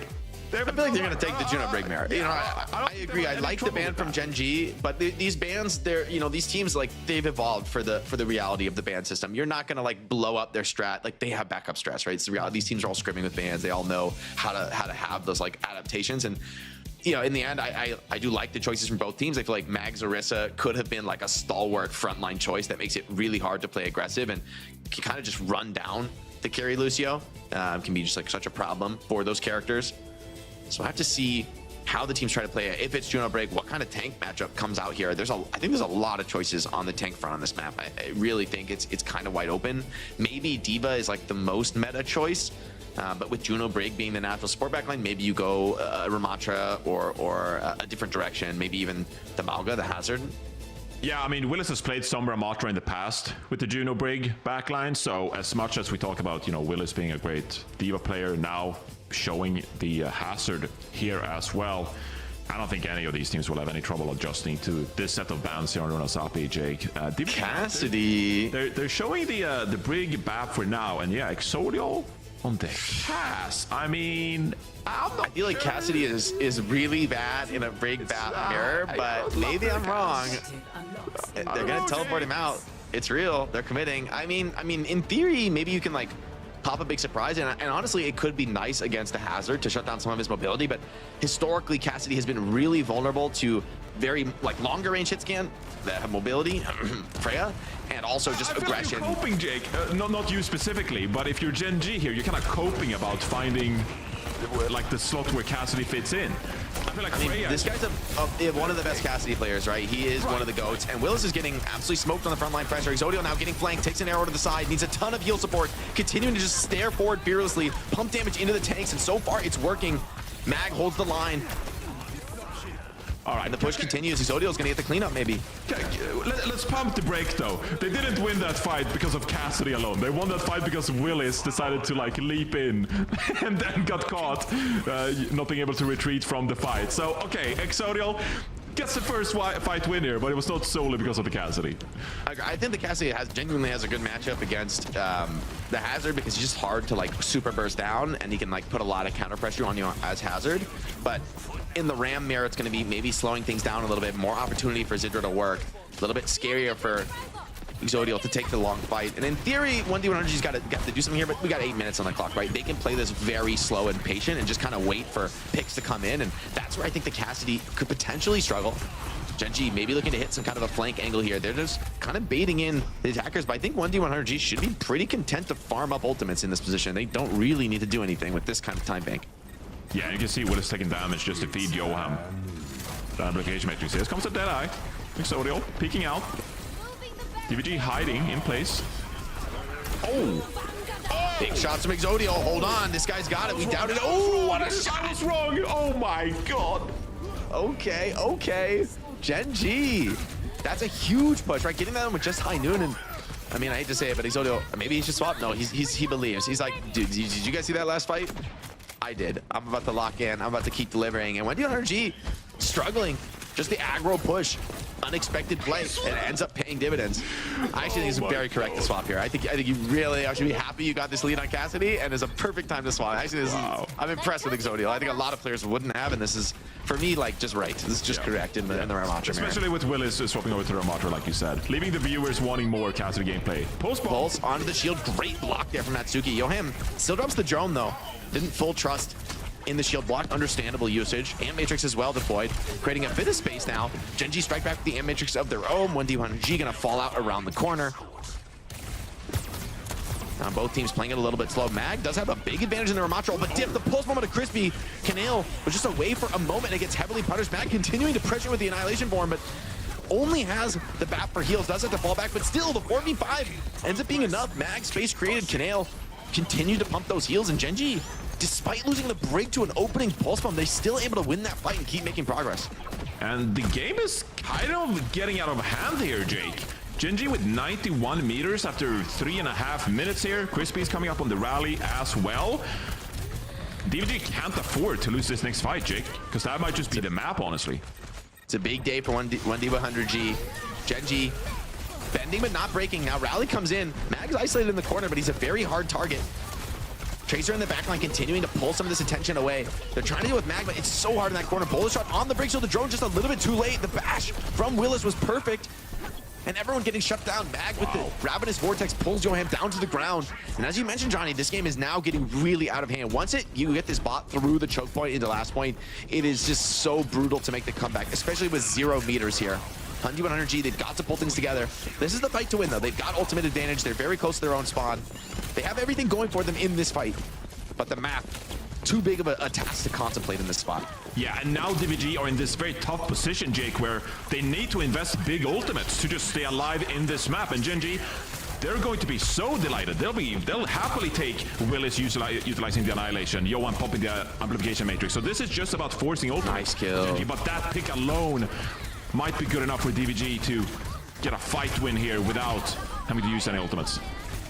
I feel like they're going to take the Juno Brig merit. You know, I agree. I like the ban from Gen.G, but these bans, they're, you know, these teams, like, they've evolved for the reality of the ban system. You're not going to like blow up their strat. Like, they have backup strats, right? It's the reality. These teams are all scrimming with bans. They all know how to have those like adaptations. And, you know, in the end, I do like the choices from both teams. I feel like Mags Orisa could have been like a stalwart frontline choice that makes it really hard to play aggressive and can kind of just run down the carry Lucio. Can be just like such a problem for those characters. So I have to see how the teams try to play it. If it's Juno Brig, what kind of tank matchup comes out here? I think there's a lot of choices on the tank front on this map. I really think it's kind of wide open. Maybe D.Va is like the most meta choice, but with Juno Brig being the natural support backline, maybe you go Ramatra or a different direction. Maybe even the Malga, the Hazard. Yeah, I mean, Willis has played some Ramatra in the past with the Juno Brig backline. So as much as we talk about, you know, Willis being a great D.Va player, now showing the Hazard here as well, I don't think any of these teams will have any trouble adjusting to this set of bans here on Runasapi, Jake. Cassidy. They're showing the Brig BAP for now, and yeah, Exodio on the Cass. I mean, I feel like Cassidy is really bad in a Brig BAP mirror, but maybe I'm wrong. They're gonna teleport him out. It's real. They're committing. I mean, in theory, maybe you can like pop a big surprise, and honestly, it could be nice against the Hazard to shut down some of his mobility. But historically, Cassidy has been really vulnerable to very like longer range hit scan that have mobility, Freya, and also just aggression. Like you're coping, Jake. Not you specifically, but if you're Gen.G here, you're kind of coping about finding like the slot where Cassidy fits in. I mean, this guy's one of the best Cassidy players, right? He is one of the GOATs, and Willis is getting absolutely smoked on the front line pressure. Exodio now getting flanked, takes an arrow to the side, needs a ton of heal support, continuing to just stare forward fearlessly, pump damage into the tanks, and so far it's working. Mag holds the line. All right, and the push continues. Exodio's gonna get the cleanup, maybe. Let's pump the brake, though. They didn't win that fight because of Cassidy alone. They won that fight because Willis decided to like leap in and then got caught, not being able to retreat from the fight. So, okay, Exodio gets the first fight win here, but it was not solely because of the Cassidy. I think the Cassidy genuinely has a good matchup against the Hazard, because he's just hard to like super burst down, and he can like put a lot of counter pressure on you as Hazard. But in the Ram mirror, it's going to be maybe slowing things down a little bit, more opportunity for Zidra to work, a little bit scarier for Exodio to take the long fight. And in theory, 1D100G's got to do something here, but we got 8 minutes on the clock, right? They can play this very slow and patient and just kind of wait for picks to come in, and that's where I think the Cassidy could potentially struggle. Gen.G maybe looking to hit some kind of a flank angle here. They're just kind of baiting in the attackers, but I think 1D100G should be pretty content to farm up ultimates in this position. They don't really need to do anything with this kind of time bank. Yeah, you can see Willis taking damage just to feed Johan. The application matrix. Here comes a Deadeye. Exodio peeking out. DVG hiding in place. Oh! Big shots from Exodio. Hold on. This guy's got it. We doubted it. Oh, what a shot. I was wrong. Oh my god. Okay, okay. Gen.G. That's a huge push, right? Getting that one with just high noon. And I mean, I hate to say it, but Exodio, maybe he should swap. No, he believes. He's like, dude, did you guys see that last fight? I did. I'm about to lock in. I'm about to keep delivering. And 1DipVS100G struggling. Just the aggro push. Unexpected play, and it ends up paying dividends. I actually think it's very correct to swap here. I think you really should be happy you got this lead on Cassidy, and it's a perfect time to swap. Actually, I'm impressed with Exodio. I think a lot of players wouldn't have, and this is, for me, like just right. This is just correct in the Ramatra. Especially with Willis swapping over to Ramatra, like you said, leaving the viewers wanting more Cassidy gameplay. Pulse onto the shield, great block there from Natsuki. Yoham still drops the drone though. Didn't full trust in the shield block, understandable usage. Amp Matrix as well deployed, creating a bit of space now. Gen.G strike back with the Amp Matrix of their own. 1DipVS100G gonna fall out around the corner. Now both teams playing it a little bit slow. Mag does have a big advantage in the Ramatra, but Dip, the pulse moment of Crispy. Canale was just away for a moment and it gets heavily punished. Mag continuing to pressure with the Annihilation Form, but only has the bat for heals, does have to fall back, but still the 4v5 ends up being enough. Mag space created, Canale continued to pump those heals, and Gen.G, despite losing the break to an opening pulse bomb, they're still able to win that fight and keep making progress. And the game is kind of getting out of hand here, Jake. Gen.G with 91 meters after 3.5 minutes here. Crispy's coming up on the rally as well. DVG can't afford to lose this next fight, Jake, because that might just be the map, honestly. It's a big day for 1DipVS100G. Gen.G bending but not breaking. Now Rally comes in. Mag's isolated in the corner, but he's a very hard target. Tracer in the backline continuing to pull some of this attention away. They're trying to deal with Mag, but it's so hard in that corner. Bullet shot on the break, so the drone just a little bit too late. The bash from Willis was perfect. And everyone getting shut down. Mag with the Ravenous Vortex pulls Yoham down to the ground. And as you mentioned, Johnny, this game is now getting really out of hand. Once you get this bot through the choke point into last point, it is just so brutal to make the comeback, especially with 0 meters here. 1DipVS100G, they've got to pull things together. This is the fight to win, though. They've got ultimate advantage. They're very close to their own spawn. They have everything going for them in this fight. But the map, too big of a task to contemplate in this spot. Yeah, and now DVG are in this very tough position, Jake, where they need to invest big ultimates to just stay alive in this map. And Gen.G, they're going to be so delighted. They'll happily take Willis utilizing the Annihilation, Johan popping the Amplification Matrix. So this is just about forcing ultimates. Nice kill. Gen.G, but that pick alone might be good enough for DVG to get a fight win here without having to use any ultimates.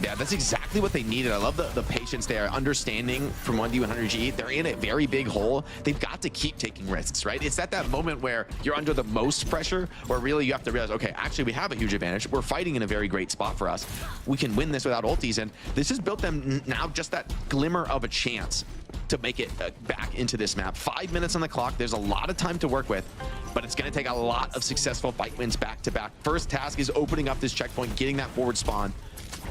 Yeah, that's exactly what they needed. I love the patience there, understanding from 1DipVS100G. They're in a very big hole. They've got to keep taking risks, right? It's at that moment where you're under the most pressure, where really you have to realize, okay, actually we have a huge advantage. We're fighting in a very great spot for us. We can win this without ultis, and this has built them now just that glimmer of a chance to make it back into this map. 5 minutes on the clock. There's a lot of time to work with, but it's going to take a lot of successful fight wins back to back. First task is opening up this checkpoint, getting that forward spawn.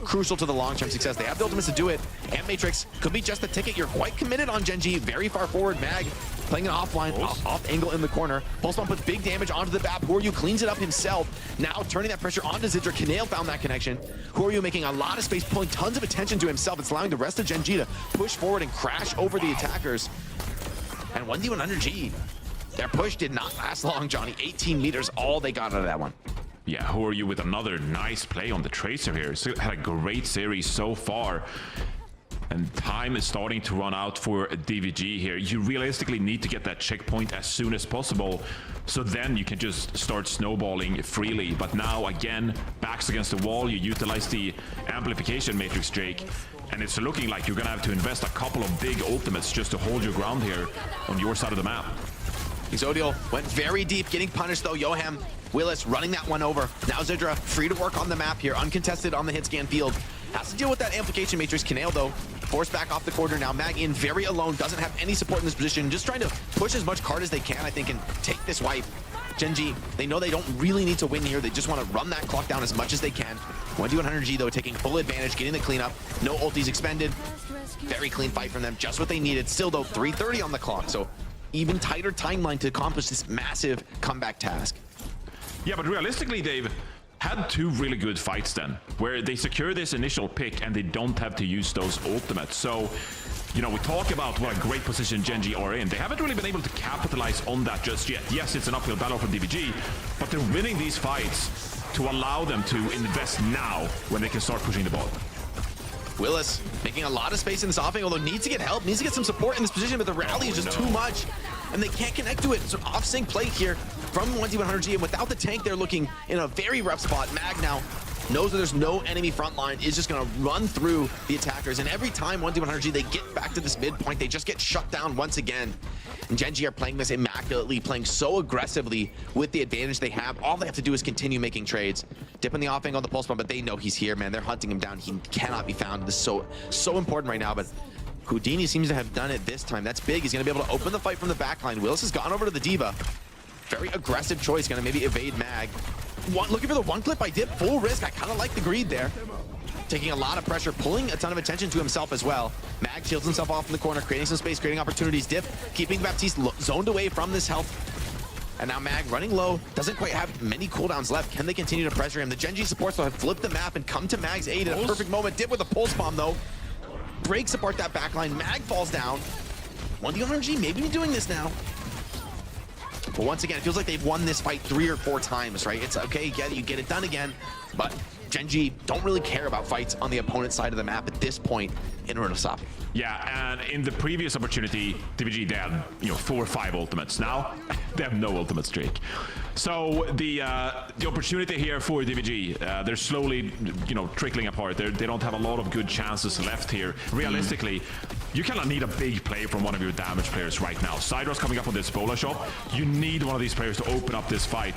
Crucial to the long-term success. They have the ultimates to do it. Amp Matrix could be just the ticket. You're quite committed on Gen.G. Very far forward. Mag playing an offline, off angle in the corner. Pulse Bomb puts big damage onto the BAP. Who cleans it up himself. Now turning that pressure onto Zidra. Canale found that connection. Who making a lot of space, pulling tons of attention to himself. It's allowing the rest of Gen.G to push forward and crash over the attackers. And 1DipVS100G, their push did not last long, Johnny. 18 meters, all they got out of that one. Yeah, who are you with another nice play on the Tracer here? So had a great series so far. And time is starting to run out for DVG here. You realistically need to get that checkpoint as soon as possible, so then you can just start snowballing freely. But now, again, backs against the wall, you utilize the Amplification Matrix, Jake, and it's looking like you're gonna have to invest a couple of big ultimates just to hold your ground here on your side of the map. Exodio went very deep, getting punished though. Yoham, Willis running that one over. Now Zidra free to work on the map here, uncontested on the hit scan field. Has to deal with that Amplification Matrix. Canale though, forced back off the corner now. Mag in very alone, doesn't have any support in this position. Just trying to push as much card as they can, I think, and take this wipe. Gen.G, they know they don't really need to win here. They just want to run that clock down as much as they can. 1DipVS100G though, taking full advantage, getting the cleanup. No ultis expended. Very clean fight from them, just what they needed. Still though, 3:30 on the clock, so even tighter timeline to accomplish this massive comeback task. Yeah, but realistically, they've had 2 really good fights then, where they secure this initial pick and they don't have to use those ultimates. So, you know, we talk about what a great position Gen.G are in. They haven't really been able to capitalize on that just yet. Yes, it's an uphill battle for DVG, but they're winning these fights to allow them to invest now when they can start pushing the ball. Willis making a lot of space in this offing, although needs to get help, needs to get some support in this position, but the rally is just too much, and they can't connect to it. It's an off-sync play here from 1D100G, and without the tank, they're looking in a very rough spot. Mag now knows that there's no enemy front line, is just going to run through the attackers, and every time 1D100G, they get back to this midpoint, they just get shut down once again. And Gen.G are playing this immaculately, playing so aggressively with the advantage they have. All they have to do is continue making trades. Dipping the offing on the pulse bomb, but they know he's here, man. They're hunting him down. He cannot be found. This is so important right now, but Houdini seems to have done it this time. That's big. He's going to be able to open the fight from the backline. Willis has gone over to the Diva. Very aggressive choice. Going to maybe evade Mag. Looking for the one clip by Dip. Full risk. I kind of like the greed there. Taking a lot of pressure, pulling a ton of attention to himself as well. Mag shields himself off in the corner, creating some space, creating opportunities. Dip keeping Baptiste zoned away from this health. And now Mag running low, doesn't quite have many cooldowns left. Can they continue to pressure him? The Gen.G supports will have flipped the map and come to Mag's aid at a perfect moment. Dip with a pulse bomb though. Breaks apart that backline. Mag falls down. 1D100G maybe doing this now. But once again, it feels like they've won this fight 3 or 4 times, right? It's okay, yeah, you get it done again, but Gen.G don't really care about fights on the opponent's side of the map at this point in Runasapi. Yeah, and in the previous opportunity, DVG, they had 4 or 5 ultimates. Now they have no ultimate streak. So the opportunity here for DVG, they're slowly trickling apart. They don't have a lot of good chances left here. Realistically, you cannot need a big play from one of your damage players right now. Sydra's coming up on this Bola shop. You need one of these players to open up this fight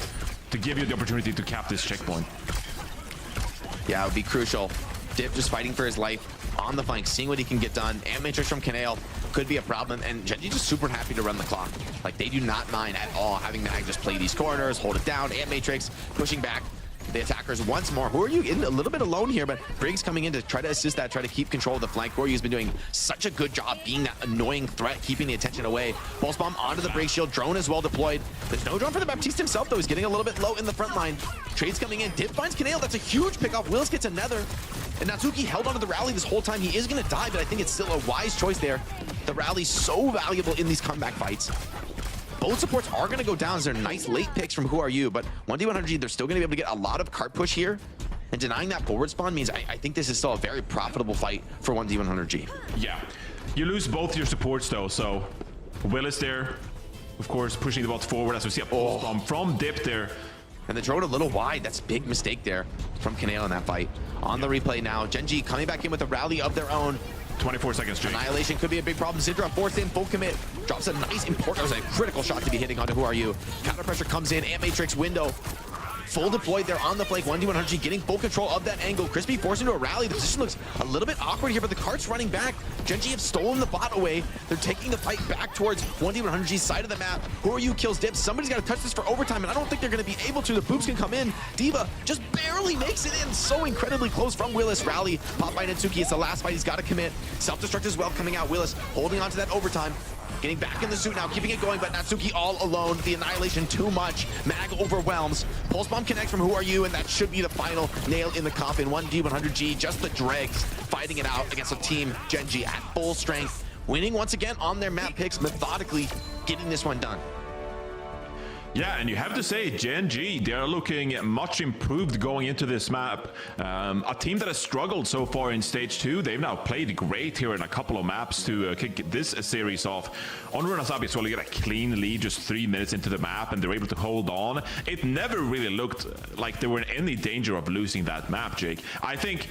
to give you the opportunity to cap this checkpoint. Yeah, it would be crucial. Dip just fighting for his life on the flank, seeing what he can get done. And Matrix from Canale could be a problem. And Gen.G just super happy to run the clock. Like, they do not mind at all having Mag just play these corners, hold it down. And Matrix pushing back the attackers once more. Who are you in a little bit alone here, but Briggs coming in to try to assist that, try to keep control of the flank. Who has been doing such a good job being that annoying threat, keeping the attention away. Pulse bomb onto the Briggs shield. Drone is well deployed. There's no drone for the Baptiste himself, though. He's getting a little bit low in the front line. Trades coming in. Dip finds Canale. That's a huge pickoff. Willis gets another. And Natsuki held onto the rally this whole time. He is going to die, but I think it's still a wise choice there. The rally's so valuable in these comeback fights. Both supports are going to go down as they're nice late picks from Who Are You, but 1D100G, they're still going to be able to get a lot of cart push here. And denying that forward spawn means I think this is still a very profitable fight for 1D100G. Yeah, you lose both your supports though, so Willis there, of course, pushing the bot forward as we see a pulse bomb from Dip there. And the drone a little wide. That's a big mistake there from Canale in that fight. On the replay now, Gen.G coming back in with a rally of their own. 24 seconds, Jake. Annihilation could be a big problem. Zidra forced in, full commit. Drops a nice important, that was a critical shot to be hitting onto Who Are You. Counter pressure comes in, Ant Matrix window. Full deployed there on the flank. 1D100G getting full control of that angle. Crispy forced into a rally. The position looks a little bit awkward here, but the cart's running back. Gen.G have stolen the bot away. They're taking the fight back towards 1D100G's side of the map. Who Are You kills Dip. Somebody's got to touch this for overtime, and I don't think they're going to be able to. The boops can come in. Diva just barely makes it in. So incredibly close from Willis. Rally, pop by Natsuki. It's the last fight. He's got to commit. Self-destruct as well coming out. Willis holding on to that overtime. Getting back in the suit now, keeping it going, but Natsuki all alone. The Annihilation too much. Mag overwhelms. Pulse bomb connects from Who Are You, and that should be the final nail in the coffin. 1D100G, just the dregs, fighting it out against a team Gen.G at full strength. Winning once again on their map picks, methodically getting this one done. Yeah, and you have to say, Gen.G, they're looking much improved going into this map. A team that has struggled so far in Stage 2, they've now played great here in a couple of maps to kick this series off. On Runasapi as well, you get a clean lead just 3 minutes into the map, and they're able to hold on. It never really looked like they were in any danger of losing that map, Jake. I think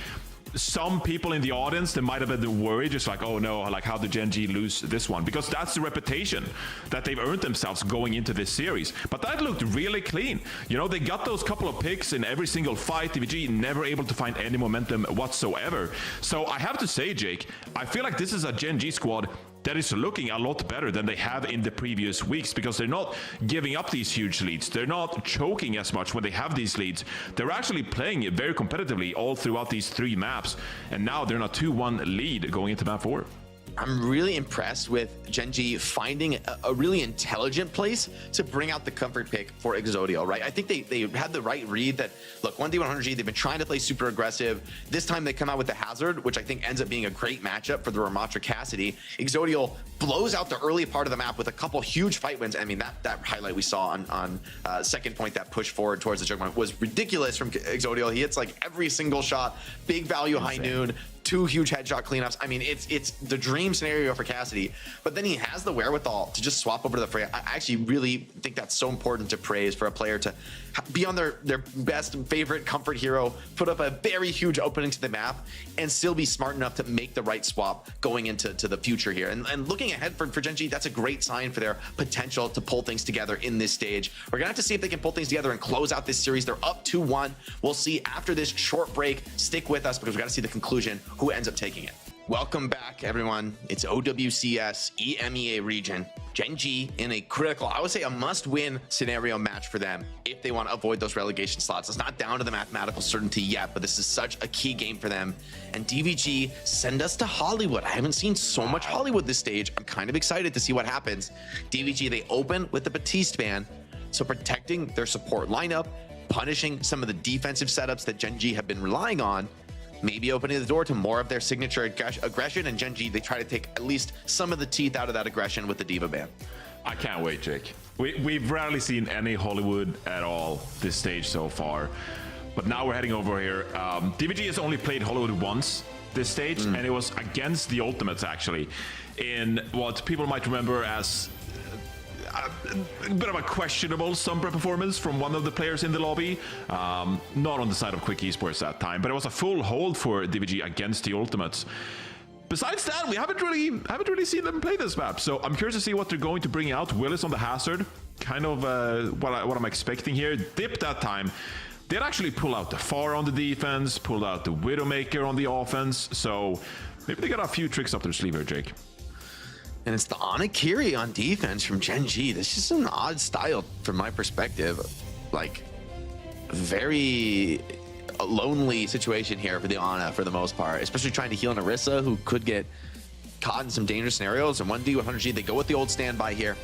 some people in the audience, they might have been worried, just like, oh no, like how did Gen.G lose this one? Because that's the reputation that they've earned themselves going into this series. But that looked really clean. You know, they got those couple of picks in every single fight. DVG never able to find any momentum whatsoever. So I have to say, Jake, I feel like this is a Gen.G squad that is looking a lot better than they have in the previous weeks, because they're not giving up these huge leads. They're not choking as much when they have these leads. They're actually playing it very competitively all throughout these 3 maps. And now they're in a 2-1 lead going into map 4. I'm really impressed with Gen.G finding a really intelligent place to bring out the comfort pick for Exodio, right? I think they had the right read that, look, 1D100G, they've been trying to play super aggressive. This time they come out with the Hazard, which I think ends up being a great matchup for the Ramatra Cassidy. Exodio blows out the early part of the map with a couple huge fight wins. I mean, that highlight we saw on second point, that push forward towards the choke point was ridiculous from Exodio. He hits like every single shot, big value high noon. 2 huge headshot cleanups. I mean, it's the dream scenario for Cassidy, but then he has the wherewithal to just swap over to the fray. I actually really think that's so important to praise for a player to be on their best and favorite comfort hero, put up a very huge opening to the map, and still be smart enough to make the right swap going into the future here. And looking ahead for Gen.G, that's a great sign for their potential to pull things together in this stage. We're gonna have to see if they can pull things together and close out this series. They're up 2-1. We'll see after this short break. Stick with us because we got to see the conclusion, who ends up taking it. Welcome back, everyone. It's OWCS EMEA region. Gen.G in a critical, I would say a must-win scenario match for them if they want to avoid those relegation slots. It's not down to the mathematical certainty yet, but this is such a key game for them. And DVG send us to Hollywood. I haven't seen so much Hollywood this stage. I'm kind of excited to see what happens. DVG, they open with the Batiste ban, so protecting their support lineup, punishing some of the defensive setups that Gen.G have been relying on, maybe opening the door to more of their signature aggression, and Gen.G, they try to take at least some of the teeth out of that aggression with the Diva ban. I can't wait, Jake. We've rarely seen any Hollywood at all this stage so far, but now we're heading over here. DVG has only played Hollywood once this stage, and it was against the Ultimates, actually, in what people might remember as a bit of a questionable Sombra performance from one of the players in the lobby. Not on the side of Quick Esports that time, but it was a full hold for DVG against the Ultimates. Besides that, we haven't really seen them play this map, so I'm curious to see what they're going to bring out. Willis on the hazard, kind of what I'm expecting here. Dip that time did actually pull out the Pharah on the defense, pulled out the Widowmaker on the offense, so maybe they got a few tricks up their sleeve here, Jake. And it's the Anakiri on defense from Gen.G. This is an odd style from my perspective. Like, very lonely situation here for the Ana for the most part, especially trying to heal an Orisa who could get caught in some dangerous scenarios. And 1D100G, they go with the old standby here.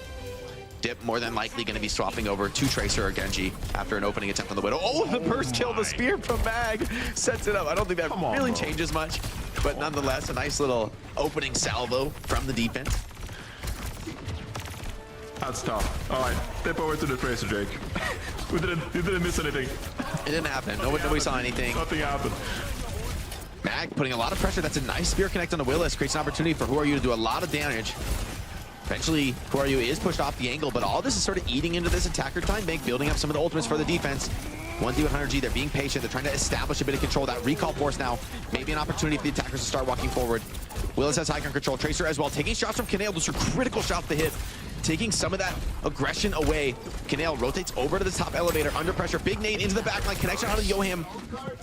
Dip more than likely going to be swapping over to Tracer or Gen.G after an opening attempt on the Widow. Oh, the burst kill, the spear from Mag sets it up. I don't think that really changes much, but nonetheless, a nice little opening salvo from the defense. That's tough. All right, dip over to the Tracer, Jake. You didn't miss anything. It didn't happen. Nobody saw anything. Nothing happened. Mag putting a lot of pressure. That's a nice spear connect on the Willis. Creates an opportunity for Who Are You to do a lot of damage. Eventually, Who Are You is pushed off the angle, but all this is sort of eating into this attacker time bank, building up some of the ultimates for the defense. 1D100G, they're being patient. They're trying to establish a bit of control. That recall force now, maybe an opportunity for the attackers to start walking forward. Willis has high ground control. Tracer as well, taking shots from Kanale. Those are critical shots to hit, taking some of that aggression away. Kanale rotates over to the top elevator, under pressure. Big nade into the backline, connection out of Yoham.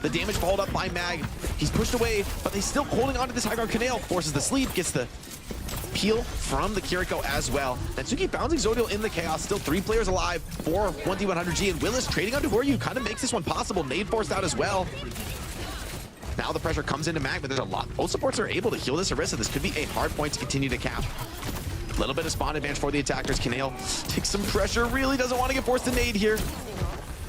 The damage followed up by Mag. He's pushed away, but he's still holding on to this high ground. Kanale forces the sleep, gets the peel from the Kiriko as well. Natsuki bouncing Zodiel in the chaos. Still 3 players alive for 1D100G, and Willis trading onto Who Are You kind of makes this one possible. Nade forced out as well. Now the pressure comes into Mag, but there's a lot. Both supports are able to heal this Orisa. This could be a hard point to continue to cap. A little bit of spawn advantage for the attackers. Kanale takes some pressure, really doesn't want to get forced to nade here.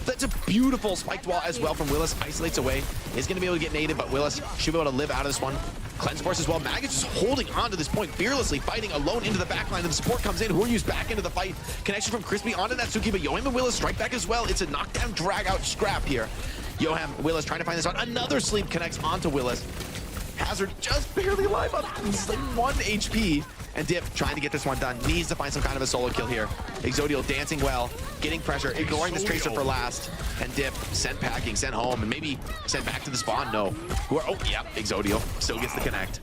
That's a beautiful spiked wall as well from Willis. Isolates away. Is going to be able to get naded, but Willis should be able to live out of this one. Cleanse force as well. Mag is just holding on to this point, fearlessly fighting alone into the backline, and the support comes in. Who Are You's back into the fight. Connection from Crispy onto Natsuki, but Yoham and Willis strike back as well. It's a knockdown, drag out scrap here. Yoham, Willis trying to find this one. Another sleep connects onto Willis. Hazard just barely alive up. He's like 1 HP. And Dip trying to get this one done. Needs to find some kind of a solo kill here. Exodial dancing well, getting pressure, ignoring this Tracer for last. And Dip sent packing, sent home, and maybe sent back to the spawn. No. Oh, yeah, Exodial still gets the connect.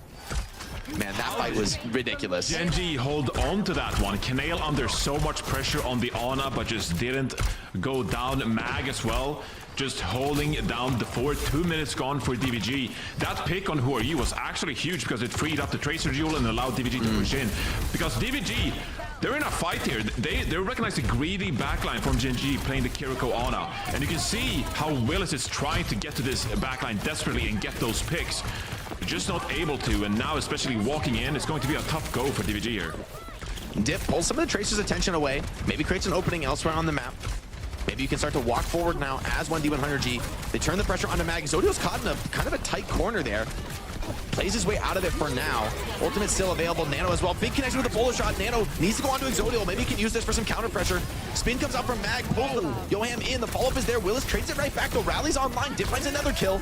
Man, that fight was ridiculous. Gen.G hold on to that one. Kanale under so much pressure on the Ana, but just didn't go down. Mag as well, just holding down the fort. 2 minutes gone for DVG. That pick on Who Are You was actually huge because it freed up the Tracer duel and allowed DVG to push in. Because DVG, they're in a fight here. They recognize the greedy backline from Gen.G playing the Kiriko Ana. And you can see how Willis is trying to get to this backline desperately and get those picks. Just not able to, and now especially walking in, it's going to be a tough go for DVG here. Dip pulls some of the Tracer's attention away, maybe creates an opening elsewhere on the map. Maybe you can start to walk forward now as 1D100G. They turn the pressure onto Mag. Zodio's caught in a kind of a tight corner there. plays his way out of it for now. Ultimate still available. Nano as well. Big connection with the bowler shot. Nano needs to go on to Exodial. Maybe he can use this for some counter pressure. Spin comes out from Mag. Pulls Yoham in. The follow-up is there. Willis trades it right back though. Rally's online. Dip finds another kill.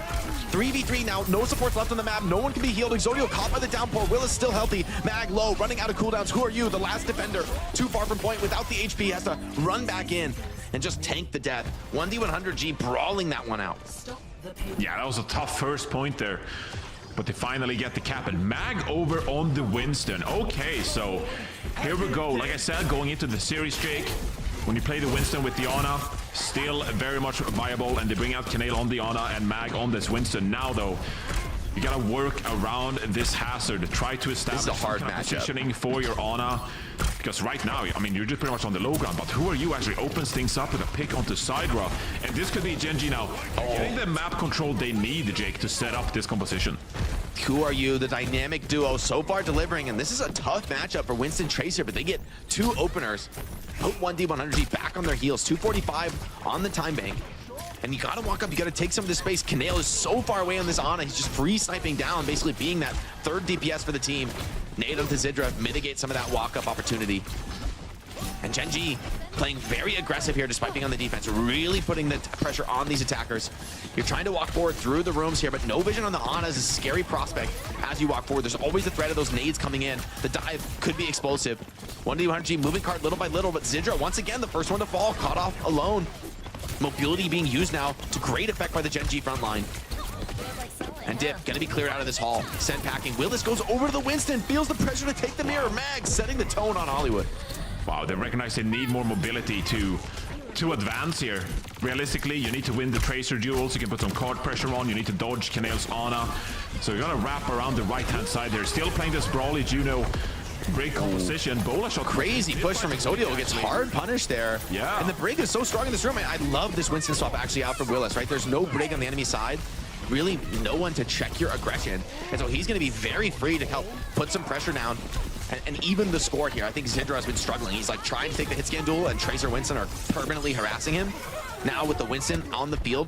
3v3 now. No supports left on the map. No one can be healed. Exodial caught by the downpour. Willis still healthy. Mag low. Running out of cooldowns. Who are you? The last defender. Too far from point. Without the HP. Has to run back in and just tank the death. 1D100G brawling that one out. Yeah, that was a tough first point there. But they finally get the cap, and Mag over on the Winston. Okay, so here we go. Like I said, going into the series, Jake, when you play the Winston with the Ana, still very much viable, and they bring out Kanale on the Ana and Mag on this Winston. Now, though, you gotta work around this hazard, try to establish a hard some kind of matchup. positioning for your Ana. Because right now, I mean, you're just pretty much on the low ground, but who are you actually opens things up with a pick onto Sidra? And this could be Gen.G now getting the map control they need, Jake, to set up this composition. Who are you? The dynamic duo so far delivering, and this is a tough matchup for Winston Tracer, but they get two openers. Put 1D100G back on their heels. 245 on the time bank. And you gotta walk up, you gotta take some of this space. Kanale is so far away on this Ana, he's just free sniping down, basically being that third DPS for the team. Nade onto Zidra, mitigate some of that walk-up opportunity. And Gen.G playing very aggressive here despite being on the defense, really putting the pressure on these attackers. You're trying to walk forward through the rooms here, but no vision on the Ana is a scary prospect as you walk forward. There's always the threat of those nades coming in. The dive could be explosive. 1D100G moving cart little by little, but Zidra, once again, the first one to fall, caught off alone. Mobility being used now to great effect by the Gen.G front line. And Dip gonna be cleared out of this hall. Sent packing. Willis goes over to the Winston, feels the pressure to take the mirror. Mag setting the tone on Hollywood. Wow, they recognize they need more mobility to advance here. Realistically, you need to win the Tracer duels. You can put some card pressure on. You need to dodge Kanale's Ana. So you're gonna wrap around the right-hand side there. Still playing this Brawly Juno. Great composition. Bola shot. Crazy push from Exodial. Gets hard punished there. Yeah. And the Brig is so strong in this room. I love this Winston swap actually out from Willis, right? There's no Brig on the enemy side. Really no one to check your aggression. And so he's going to be very free to help put some pressure down and even the score here. I think Zidra has been struggling. He's like trying to take the hit scan duel, and Tracer Winston are permanently harassing him. Now with the Winston on the field,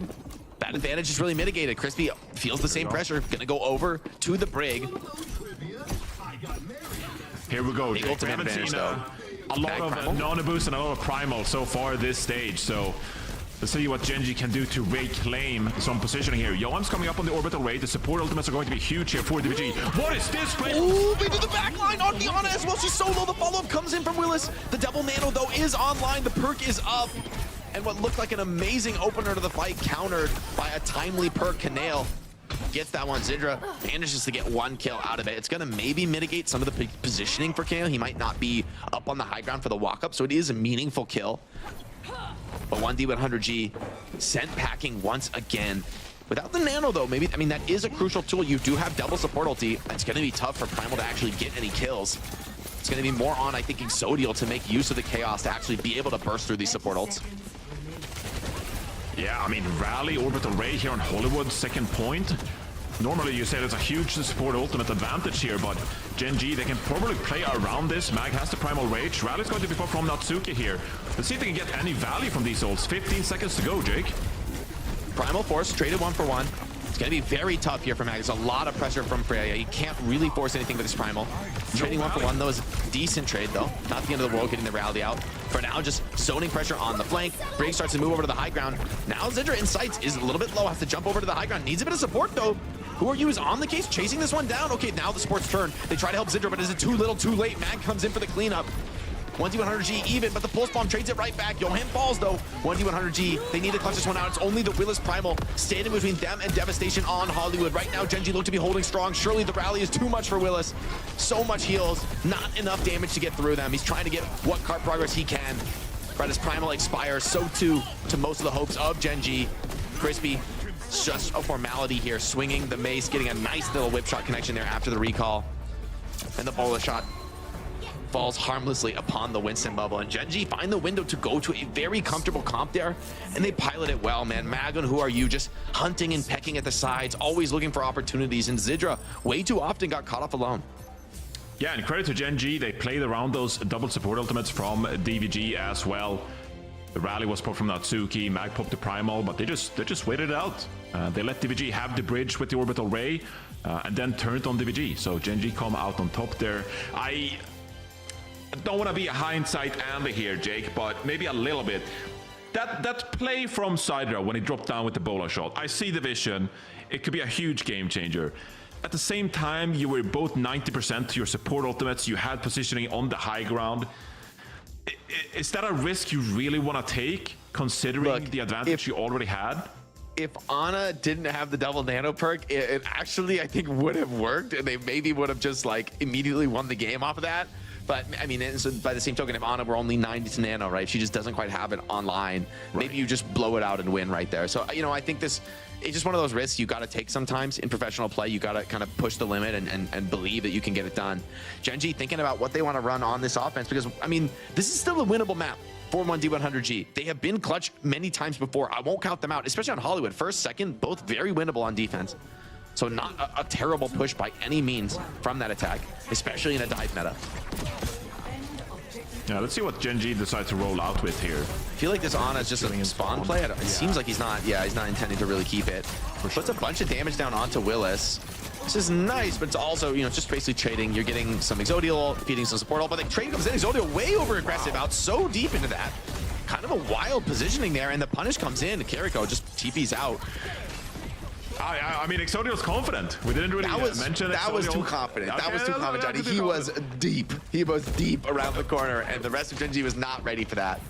that advantage is really mitigated. Crispy feels the same pressure. Going to go over to the Brig. Here we go. The Jake. ultimate We haven't advantage, seen though. a lot of non-boost and a lot of primal so far this stage. So let's see what Gen.G can do to reclaim some positioning here. Johan's coming up on the orbital rate. The support ultimates are going to be huge here for DVG. What is this play? Ooh, into the back line on the Ana as well. She's solo. The follow-up comes in from Willis. The double nano, though, is online. The perk is up. And what looked like an amazing opener to the fight countered by a timely perk. Kanale gets that one. Zidra manages to get one kill out of it. It's going to maybe mitigate some of the positioning for Kanale. He might not be up on the high ground for the walk-up, so it is a meaningful kill. But 1D100G sent packing once again. Without the nano, though, maybe, I mean, that is a crucial tool. You do have double support ulti. It's going to be tough for Primal to actually get any kills. It's going to be more on, I think, Exodial to make use of the chaos to actually be able to burst through these support ults. Yeah, I mean, Rally, Orbital Ray here on Hollywood, second point. Normally you say there's a huge support ultimate advantage here, but Gen.G, they can probably play around this. Mag has the Primal Rage. Rally's going to be put from Natsuki here. Let's see if they can get any value from these ults. 15 seconds to go, Jake. Primal Force traded 1-for-1. It's going to be very tough here for Mag. There's a lot of pressure from Freya. He can't really force anything with his Primal. Trading 1-for-1, though, is a decent trade, though. Not the end of the world getting the rally out. For now, just zoning pressure on the flank. Brig starts to move over to the high ground. Now Zidra in sights is a little bit low. Has to jump over to the high ground. Needs a bit of support, though. Who are you is on the case, chasing this one down. Okay, now the support's turn. They try to help Zidra, but is it too little, too late? Mag comes in for the cleanup. 1D100G even, but the pulse bomb trades it right back. Johan falls, though. 1D100G, they need to clutch this one out. It's only the Willis Primal standing between them and Devastation on Hollywood. Right now, Gen.G look to be holding strong. Surely the rally is too much for Willis. So much heals, not enough damage to get through them. He's trying to get what cart progress he can. But as Primal expires, so too to most of the hopes of Gen.G. Crispy, just a formality here, swinging the mace, getting a nice little whip shot connection there after the recall. And the bola shot falls harmlessly upon the Winston bubble, and Gen.G find the window to go to a very comfortable comp there, and they pilot it well, man. Magun, who are you, just hunting and pecking at the sides, always looking for opportunities, and Zidra way too often got caught off alone. Yeah, and credit to Gen.G, they played around those double support ultimates from DVG as well. The rally was popped from Natsuki, Mag popped the Primal, but they just waited it out. They let DVG have the bridge with the Orbital Ray. and then turned on DVG. So Gen.G come out on top there. I don't want to be a hindsight Andy here, Jake, but maybe a little bit. That play from Sidra when he dropped down with the bowler shot, I see the vision. It could be a huge game changer. At the same time, you were both 90% to your support ultimates. You had positioning on the high ground. Is that a risk you really want to take, considering the advantage you already had? If Ana didn't have the double nano perk, it actually, I think, would have worked, and they maybe would have just like immediately won the game off of that. But I mean, so by the same token, if Ana were only 90 to nano, right, she just doesn't quite have it online. Maybe you just blow it out and win right there. So, you know, I think it's just one of those risks you got to take sometimes in professional play. You got to kind of push the limit and believe that you can get it done. Gen.G thinking about what they want to run on this offense, because, I mean, this is still a winnable map for 1D100G. They have been clutch many times before. I won't count them out, especially on Hollywood. First, second, both very winnable on defense. So not a terrible push by any means from that attack, especially in a dive meta. Yeah, let's see what Gen.G decides to roll out with here. I feel like this Ana is just a spawn play. It seems like he's not intending to really keep it. Puts a bunch of damage down onto Willis. This is nice, but it's also, you know, just basically trading. You're getting some Exodial, feeding some support ult, but the trade comes in. Exodial way over aggressive, out so deep into that. Kind of a wild positioning there, and the punish comes in. Kiriko just TP's out. I mean, Exodial's confident. We didn't really mention that Exodial. was too confident. Okay, that was too confident, Johnny. He was deep. He was deep around the corner, and the rest of Gen.G was not ready for that.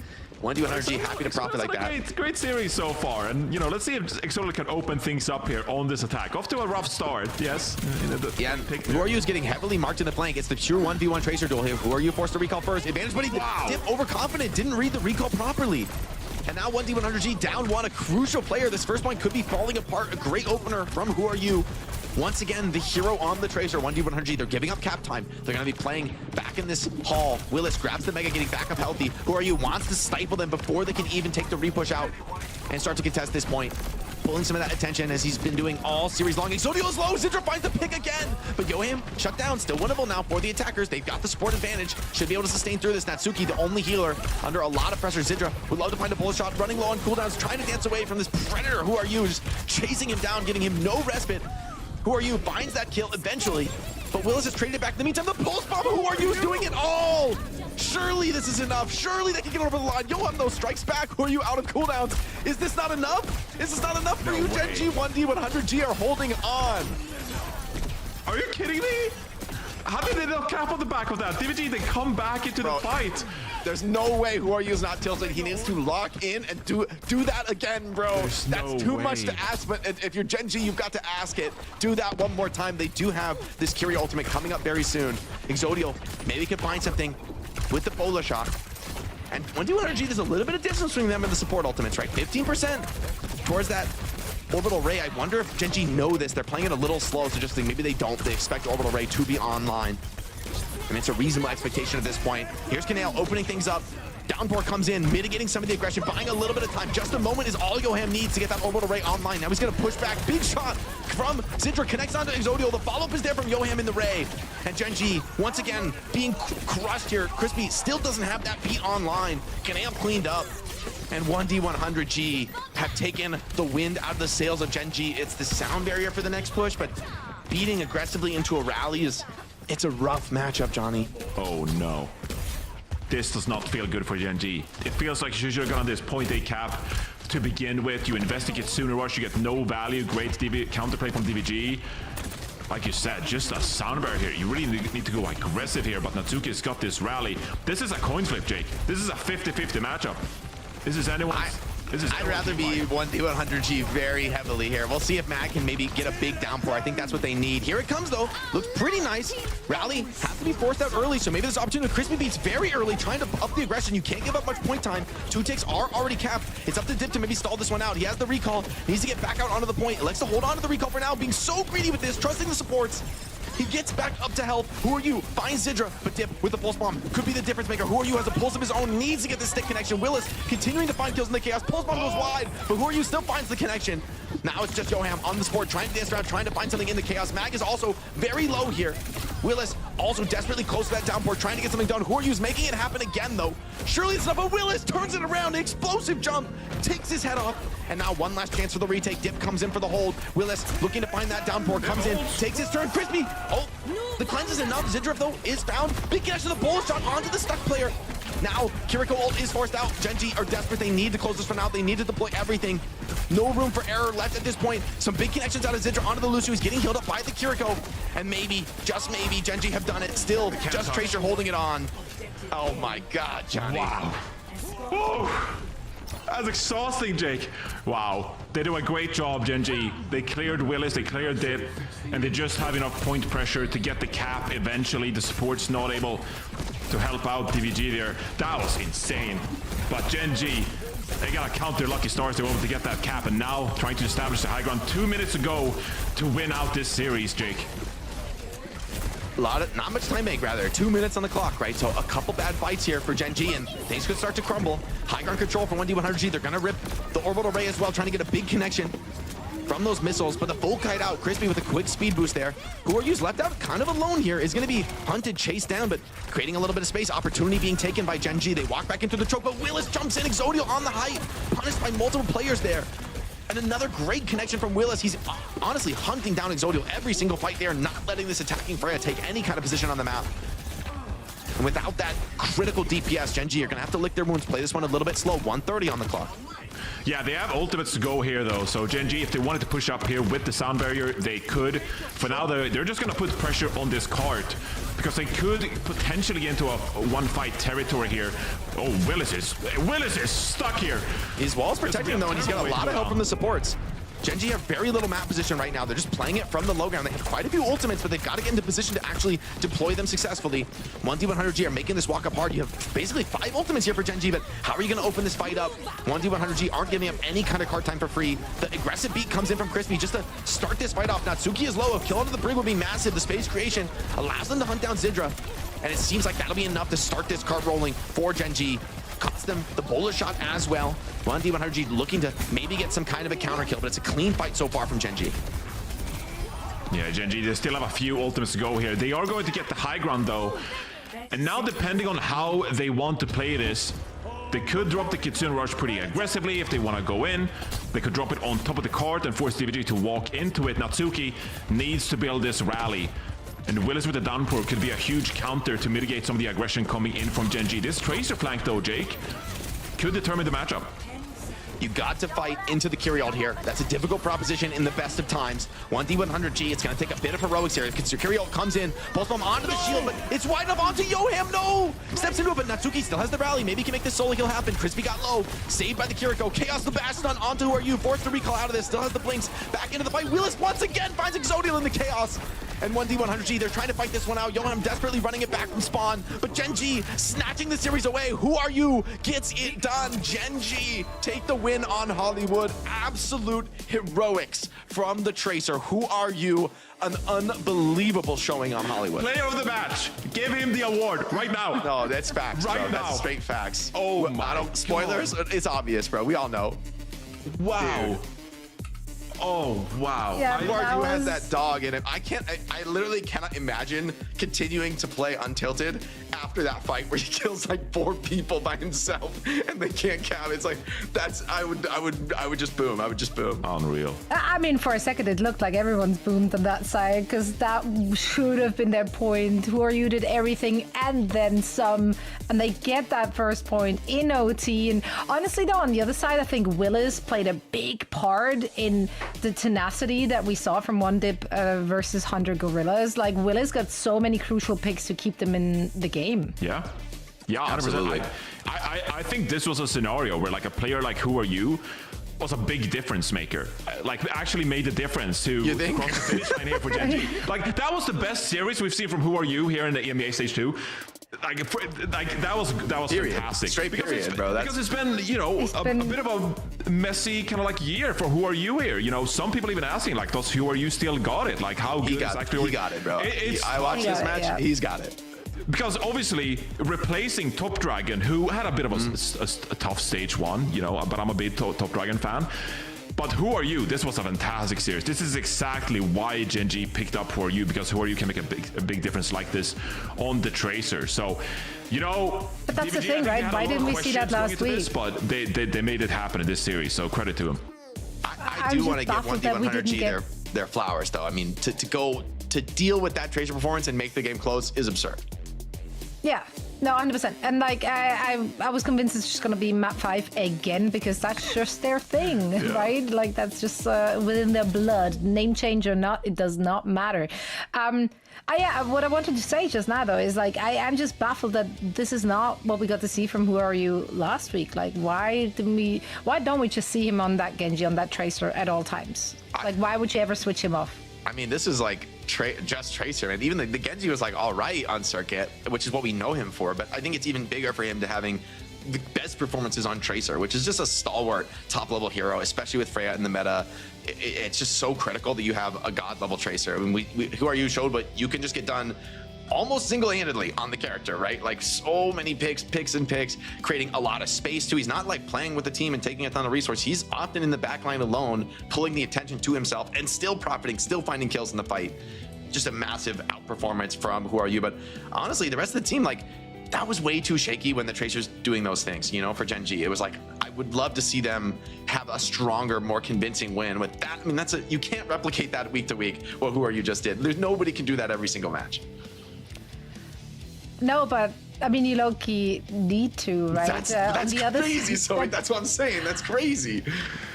1D100G happy to profit like that. Great series so far, and you know, let's see if Exodial can open things up here on this attack. Off to a rough start, yes. Yeah, and Who Are You is getting heavily marked in the flank. It's the pure 1v1 Tracer duel here. Who Are You forced to recall first? Advantage, but he dip overconfident, didn't read the recall properly. And now 1D100G down one, a crucial player. This first point could be falling apart. A great opener from Who Are You. Once again, the hero on the Tracer, 1D100G, they're giving up cap time. They're going to be playing back in this hall. Willis grabs the Mega, getting back up healthy. Who Are You wants to stifle them before they can even take the repush out and start to contest this point. Pulling some of that attention as he's been doing all series long. Exodial is low, Sidra finds the pick again. But Yoham shut down, still winnable now for the attackers. They've got the support advantage, should be able to sustain through this. Natsuki, the only healer, under a lot of pressure. Sidra would love to find a bullet shot, running low on cooldowns, trying to dance away from this predator. Who Are You, just chasing him down, giving him no respite. Who Are You finds that kill eventually, but Willis has traded it back. In the meantime, the pulse bomb, Who Are You is doing it all. Surely this is enough. Surely they can get over the line. Yoham though strikes back. Who Are You out of cooldowns? Is this not enough? Is this not enough for you? Gen.G, 1D100G are holding on. Are you kidding me? How did they not cap on the back of that? DVG, they come back into the fight. There's no way Who Are You is not tilted. He needs to lock in and do that again, bro. That's too much to ask, but if you're Gen.G, you've got to ask it. Do that one more time. They do have this Kyrie ultimate coming up very soon. Exodial maybe can find something with the polar shot. And 1D100G, there's a little bit of distance between them and the support ultimates, right? 15% towards that Orbital Ray. I wonder if Gen.G know this. They're playing it a little slow, suggesting maybe they don't. They expect Orbital Ray to be online. I mean, it's a reasonable expectation at this point. Here's Canale opening things up. Downpour comes in, mitigating some of the aggression, buying a little bit of time. Just a moment is all Yoham needs to get that Orbital Ray online. Now he's going to push back. Big shot from Sidra, connects onto Exodial. The follow-up is there from Yoham in the Ray. And Gen.G, once again, being crushed here. Crispy still doesn't have that beat online. Canale cleaned up. And 1D100G have taken the wind out of the sails of Gen.G. It's the sound barrier for the next push, but beating aggressively into a rally it's a rough matchup, Johnny. Oh no. This does not feel good for Gen.G. It feels like you should have gone this point A cap to begin with. You investigate sooner rush, you get no value. Great counterplay from DVG. Like you said, just a sound barrier here. You really need to go aggressive here, but Natsuki's got this rally. This is a coin flip, Jake. This is a 50-50 matchup. This is anyone's. I'd rather be 1D100G very heavily here. We'll see if Matt can maybe get a big downpour. I think that's what they need. Here it comes, though. Looks pretty nice. Rally has to be forced out early, so maybe there's opportunity. Crispy beats very early, trying to up the aggression. You can't give up much point time. 2 ticks are already capped. It's up to Dip to maybe stall this one out. He has the recall. Needs to get back out onto the point. Likes to hold on to the recall for now, being so greedy with this, trusting the supports. He gets back up to health. Who Are You finds Sidra, but Dip with the pulse bomb could be the difference maker. Who Are You has a pulse of his own, needs to get the stick connection. Willis continuing to find kills in the chaos. Pulse bomb goes wide, but Who Are You still finds the connection. Now it's just Yoham on the sport, trying to dance around, trying to find something in the chaos. Mag is also very low here. Willis also desperately close to that downpour, trying to get something done. Whoryu's making it happen again, though. Surely it's enough, but Willis turns it around. An explosive jump, takes his head off. And now one last chance for the retake. Dip comes in for the hold. Willis looking to find that downpour, comes in, takes his turn. Crispy, oh, the cleanse is enough. Zidrif, though, is found. Big connection to the bullet shot onto the stuck player. Now, Kiriko ult is forced out. Gen.G are desperate. They need to close this one out. They need to deploy everything. No room for error left at this point. Some big connections out of Zidra onto the Lucio. He's getting healed up by the Kiriko. And maybe, just maybe, Gen.G have done it. Still, just Tracer holding it on. Oh my God, Johnny. Wow. Oh, that's exhausting, Jake. Wow. They do a great job, Gen.G. They cleared Willis, they cleared Dip, and they just have enough point pressure to get the cap eventually. The support's not able to help out DVG there. That was insane. But Gen.G, they gotta count their lucky stars. They were able to get that cap, and now trying to establish the high ground. 2 minutes to go to win out this series, Jake. Not much time make, rather. 2 minutes on the clock, right? So a couple bad fights here for Gen.G, and things could start to crumble. High ground control for 1D100G. They're gonna rip the orbital ray as well, trying to get a big connection from those missiles, but the full kite out. Crispy with a quick speed boost there. Whoryu's left out kind of alone here, is gonna be hunted, chased down, but creating a little bit of space. Opportunity being taken by Gen.G. They walk back into the choke, but Willis jumps in. Exodio on the height, punished by multiple players there. And another great connection from Willis. He's honestly hunting down Exodio every single fight there, not letting this attacking Freya take any kind of position on the map. And without that critical DPS, Gen.G are gonna have to lick their wounds, play this one a little bit slow. 1:30 on the clock. Yeah, they have ultimates to go here, though. So Gen.G, if they wanted to push up here with the sound barrier, they could. For now, they're just going to put pressure on this cart because they could potentially get into a one-fight territory here. Oh, Willis is stuck here. His wall's protecting him, though, and he's got a lot of help from the supports. Gen.G have very little map position right now. They're just playing it from the low ground. They have quite a few ultimates, but they've got to get into position to actually deploy them successfully. 1D100G are making this walk up hard. You have basically 5 ultimates here for Gen.G, but how are you going to open this fight up? 1D100G aren't giving up any kind of card time for free. The aggressive beat comes in from Crispy just to start this fight off. Natsuki is low. A kill onto the brig would be massive. The space creation allows them to hunt down Zidra, and it seems like that'll be enough to start this card rolling for Gen.G. Cost them the bowler shot as well. 1D100G looking to maybe get some kind of a counter kill, but it's a clean fight so far from Gen.G. Yeah, Gen.G, they still have a few ultimates to go here. They are going to get the high ground, though. And now, depending on how they want to play this, they could drop the Kitsune Rush pretty aggressively if they want to go in. They could drop it on top of the cart and force DVG to walk into it. Natsuki needs to build this rally. And Willis with the downpour could be a huge counter to mitigate some of the aggression coming in from Gen.G. This Tracer flank, though, Jake, could determine the matchup. You got to fight into the carry ult here. That's a difficult proposition in the best of times. 1D100G, it's going to take a bit of heroics here. Because your carry ult comes in, pulls bomb onto the shield, but it's wide enough onto Yoham. No! Steps into it, but Natsuki still has the rally. Maybe he can make this solo kill happen. Crispy got low. Saved by the Kiriko. Chaos the bash stun onto Whooryu. Forced to recall out of this. Still has the blinks. Back into the fight. Willis once again finds Exodial in the chaos. And 1D100G, they're trying to fight this one out. Yoham desperately running it back from spawn, but Gen.G snatching the series away. Whooryu gets it done. Gen.G take the win on Hollywood. Absolute heroics from the Tracer. Whooryu, an unbelievable showing on Hollywood. Player of the match. Give him the award right now. No, that's facts, right bro. now. That's straight facts. Oh my Spoilers, God. It's obvious, bro. We all know. Wow. Dude. Oh, wow. Yeah, Whooryu has was- that dog in him. I literally cannot imagine continuing to play Untilted after that fight where he kills like 4 people by himself and they can't count. It's like, I would just boom. I would just boom. Unreal. I mean, for a second, it looked like everyone's boomed on that side because that should have been their point. Whooryu did everything and then some, and they get that first point in OT. And honestly, though, on the other side, I think Willis played a big part in the tenacity that we saw from 1Dip versus 100Gorillas. Like, Willis got so many crucial picks to keep them in the game. Yeah. Yeah, 100%. Absolutely. I think this was a scenario where like a player like Whooryu was a big difference maker. Like actually made a difference to You think? cross the finish line here for Gen.G. Like that was the best series we've seen from Whooryu here in the EMEA Stage 2. That was Period. fantastic. Straight period, it's, bro. Because it's been, you know, a bit of a messy kind of like year for Whooryu here. You know, some people even asking like, does Whooryu still got it? Like how good He is got actually it, bro. It's I watched this got it, match. yeah. He's got it. because obviously replacing Top Dragon, who had a bit of a tough stage 1, you know, but I'm a big Top Dragon fan. But Who Are You? This was a fantastic series. This is exactly why Gen.G picked up Who Are You, because Who Are You can make a big difference like this on the Tracer. So, you know, But that's the DVG, thing, I think right? they had a Why lot didn't of we see that questions going last into this, but they made it happen in this series. So credit to them. I do want to give baffled that we didn't 1D100G get- their flowers, though. I mean, to deal with that Tracer performance and make the game close is absurd. Yeah, no, 100%. And like, I was convinced it's just gonna be map 5 again because that's just their thing, right? Like that's just within their blood. Name change or not, it does not matter. What I wanted to say just now though is like I'm just baffled that this is not what we got to see from Who Are You last week. Like why don't we just see him on that Gen.G, on that Tracer at all times? Like why would you ever switch him off? I mean, this is like just Tracer, and even the Gen.G was like all right on circuit, which is what we know him for. But I think it's even bigger for him to having the best performances on Tracer, which is just a stalwart top level hero, especially with Freya in the meta. It's just so critical that you have a god level Tracer. I mean, Who Are You showed what you can just get done almost single-handedly on the character, right? Like so many picks, creating a lot of space too. He's not like playing with the team and taking a ton of resource. He's often in the backline alone, pulling the attention to himself and still profiting, still finding kills in the fight. Just a massive outperformance from Who Are You. But honestly, the rest of the team, like, that was way too shaky when the Tracer's doing those things, you know, for Gen.G. It was like, I would love to see them have a stronger, more convincing win with that. I mean, you can't replicate that week to week, what Who Are You just did. There's nobody can do that every single match. No, but I mean, you low-key need to, right? That's on the other crazy. So that's what I'm saying. That's crazy.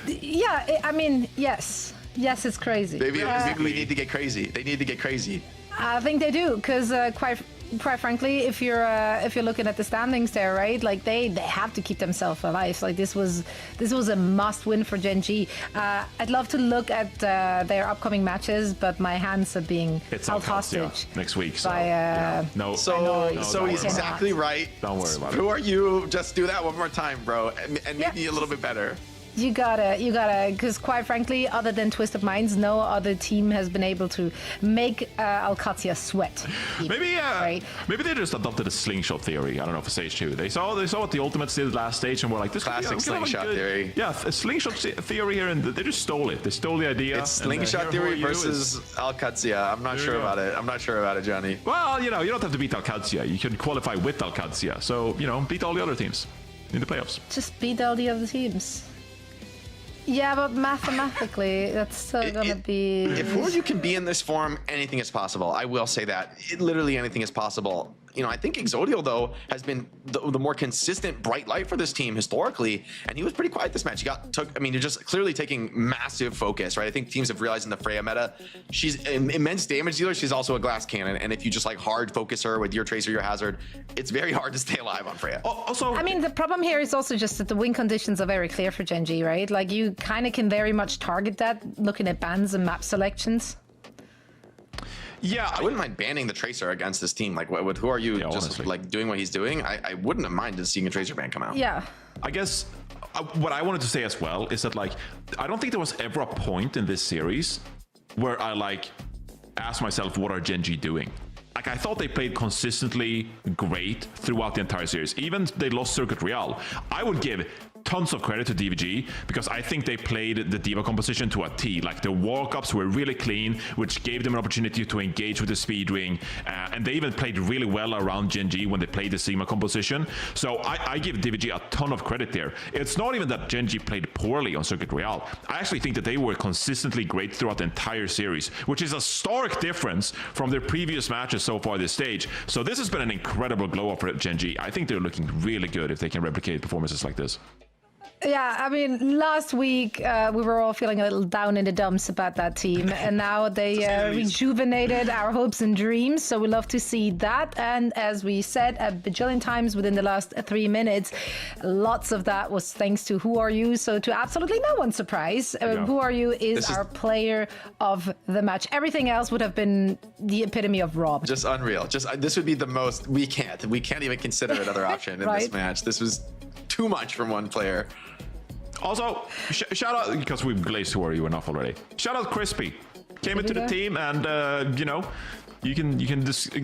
Yeah, I mean, yes, it's crazy. Maybe we need to get crazy. They need to get crazy. I think they do, because quite frankly, if you're looking at the standings there, right? Like they have to keep themselves alive. Like this was a must win for Gen.G. I'd love to look at their upcoming matches, but my hands are being held hostage next week. So by, no. So don't he's worry exactly right. Don't worry about it. Who Are You? Just do that one more time, bro, and maybe a little bit better. You gotta, because quite frankly, other than Twisted Minds, no other team has been able to make OWCS sweat. Maybe right? Maybe they just adopted a slingshot theory. I don't know, for Stage 2. They saw what the Ultimates did last stage and were like, this Classic could be slingshot theory. Yeah, a slingshot theory here, and they just stole it. They stole the idea. It's slingshot theory versus OWCS. I'm not sure about it. I'm not sure about it, Johnny. Well, you know, you don't have to beat OWCS. You can qualify with OWCS. So, you know, beat all the other teams in the playoffs. Just beat all the other teams. Yeah, but mathematically, that's still gonna be. If Who Are You can be in this form, anything is possible. I will say that. Literally anything is possible. You know, I think Exodial, though, has been the more consistent bright light for this team historically, and he was pretty quiet this match. You're just clearly taking massive focus, right? I think teams have realized in the Freya meta, she's an immense damage dealer. She's also a glass cannon, and if you just like hard focus her with your Tracer, your Hazard, it's very hard to stay alive on Freya. Also, I mean, the problem here is also just that the win conditions are very clear for Gen.G, right? Like, you kind of can very much target that looking at bans and map selections. yeah, I wouldn't mind banning the Tracer against this team. Like, with Who Are You just honestly. like doing what he's doing? I wouldn't have minded seeing a Tracer ban come out. Yeah. I guess what I wanted to say as well is that, like, I don't think there was ever a point in this series where I like asked myself, what are Gen.G doing? Like, I thought they played consistently great throughout the entire series. Even they lost Circuit Royale. I would give tons of credit to DVG because I think they played the Diva composition to a T. Like, the walk-ups were really clean, which gave them an opportunity to engage with the speed ring. And they even played really well around Gen.G when they played the Sigma composition. So I give DVG a ton of credit there. It's not even that Gen.G played poorly on Circuit Royale. I actually think that they were consistently great throughout the entire series, which is a stark difference from their previous matches so far this stage. So this has been an incredible glow-up for Gen.G. I think they're looking really good if they can replicate performances like this. Yeah, I mean, last week we were all feeling a little down in the dumps about that team, and now they rejuvenated our hopes and dreams, so we love to see that. And as we said a bajillion times within the last 3 minutes, lots of that was thanks to Who Are You. So to absolutely no one's surprise, Who Are You is our player of the match. Everything else would have been the epitome of Rob. Just unreal. This would be the most. We can't even consider another option in this match. This was too much from one player. Also, shout out, because we've glazed Who Are You enough already. Shout out Crispy. Came into the team and, you know, you can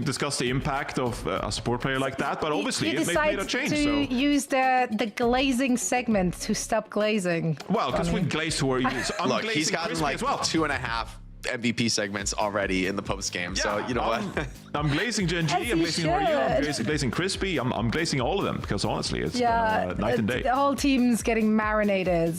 discuss the impact of a support player like that, but obviously you it made a decide change. to So use the glazing segment to stop glazing. well, because we glazed who are you? So I'm Look, he's glazing gotten Crispy like as well. 2.5 MVP segments already in the post game. So you know what? I'm glazing Gen.G, As I'm you glazing Royale, I'm should. glazing Crispy, I'm glazing all of them because honestly, it's Yeah, night and day. the whole team's getting marinated.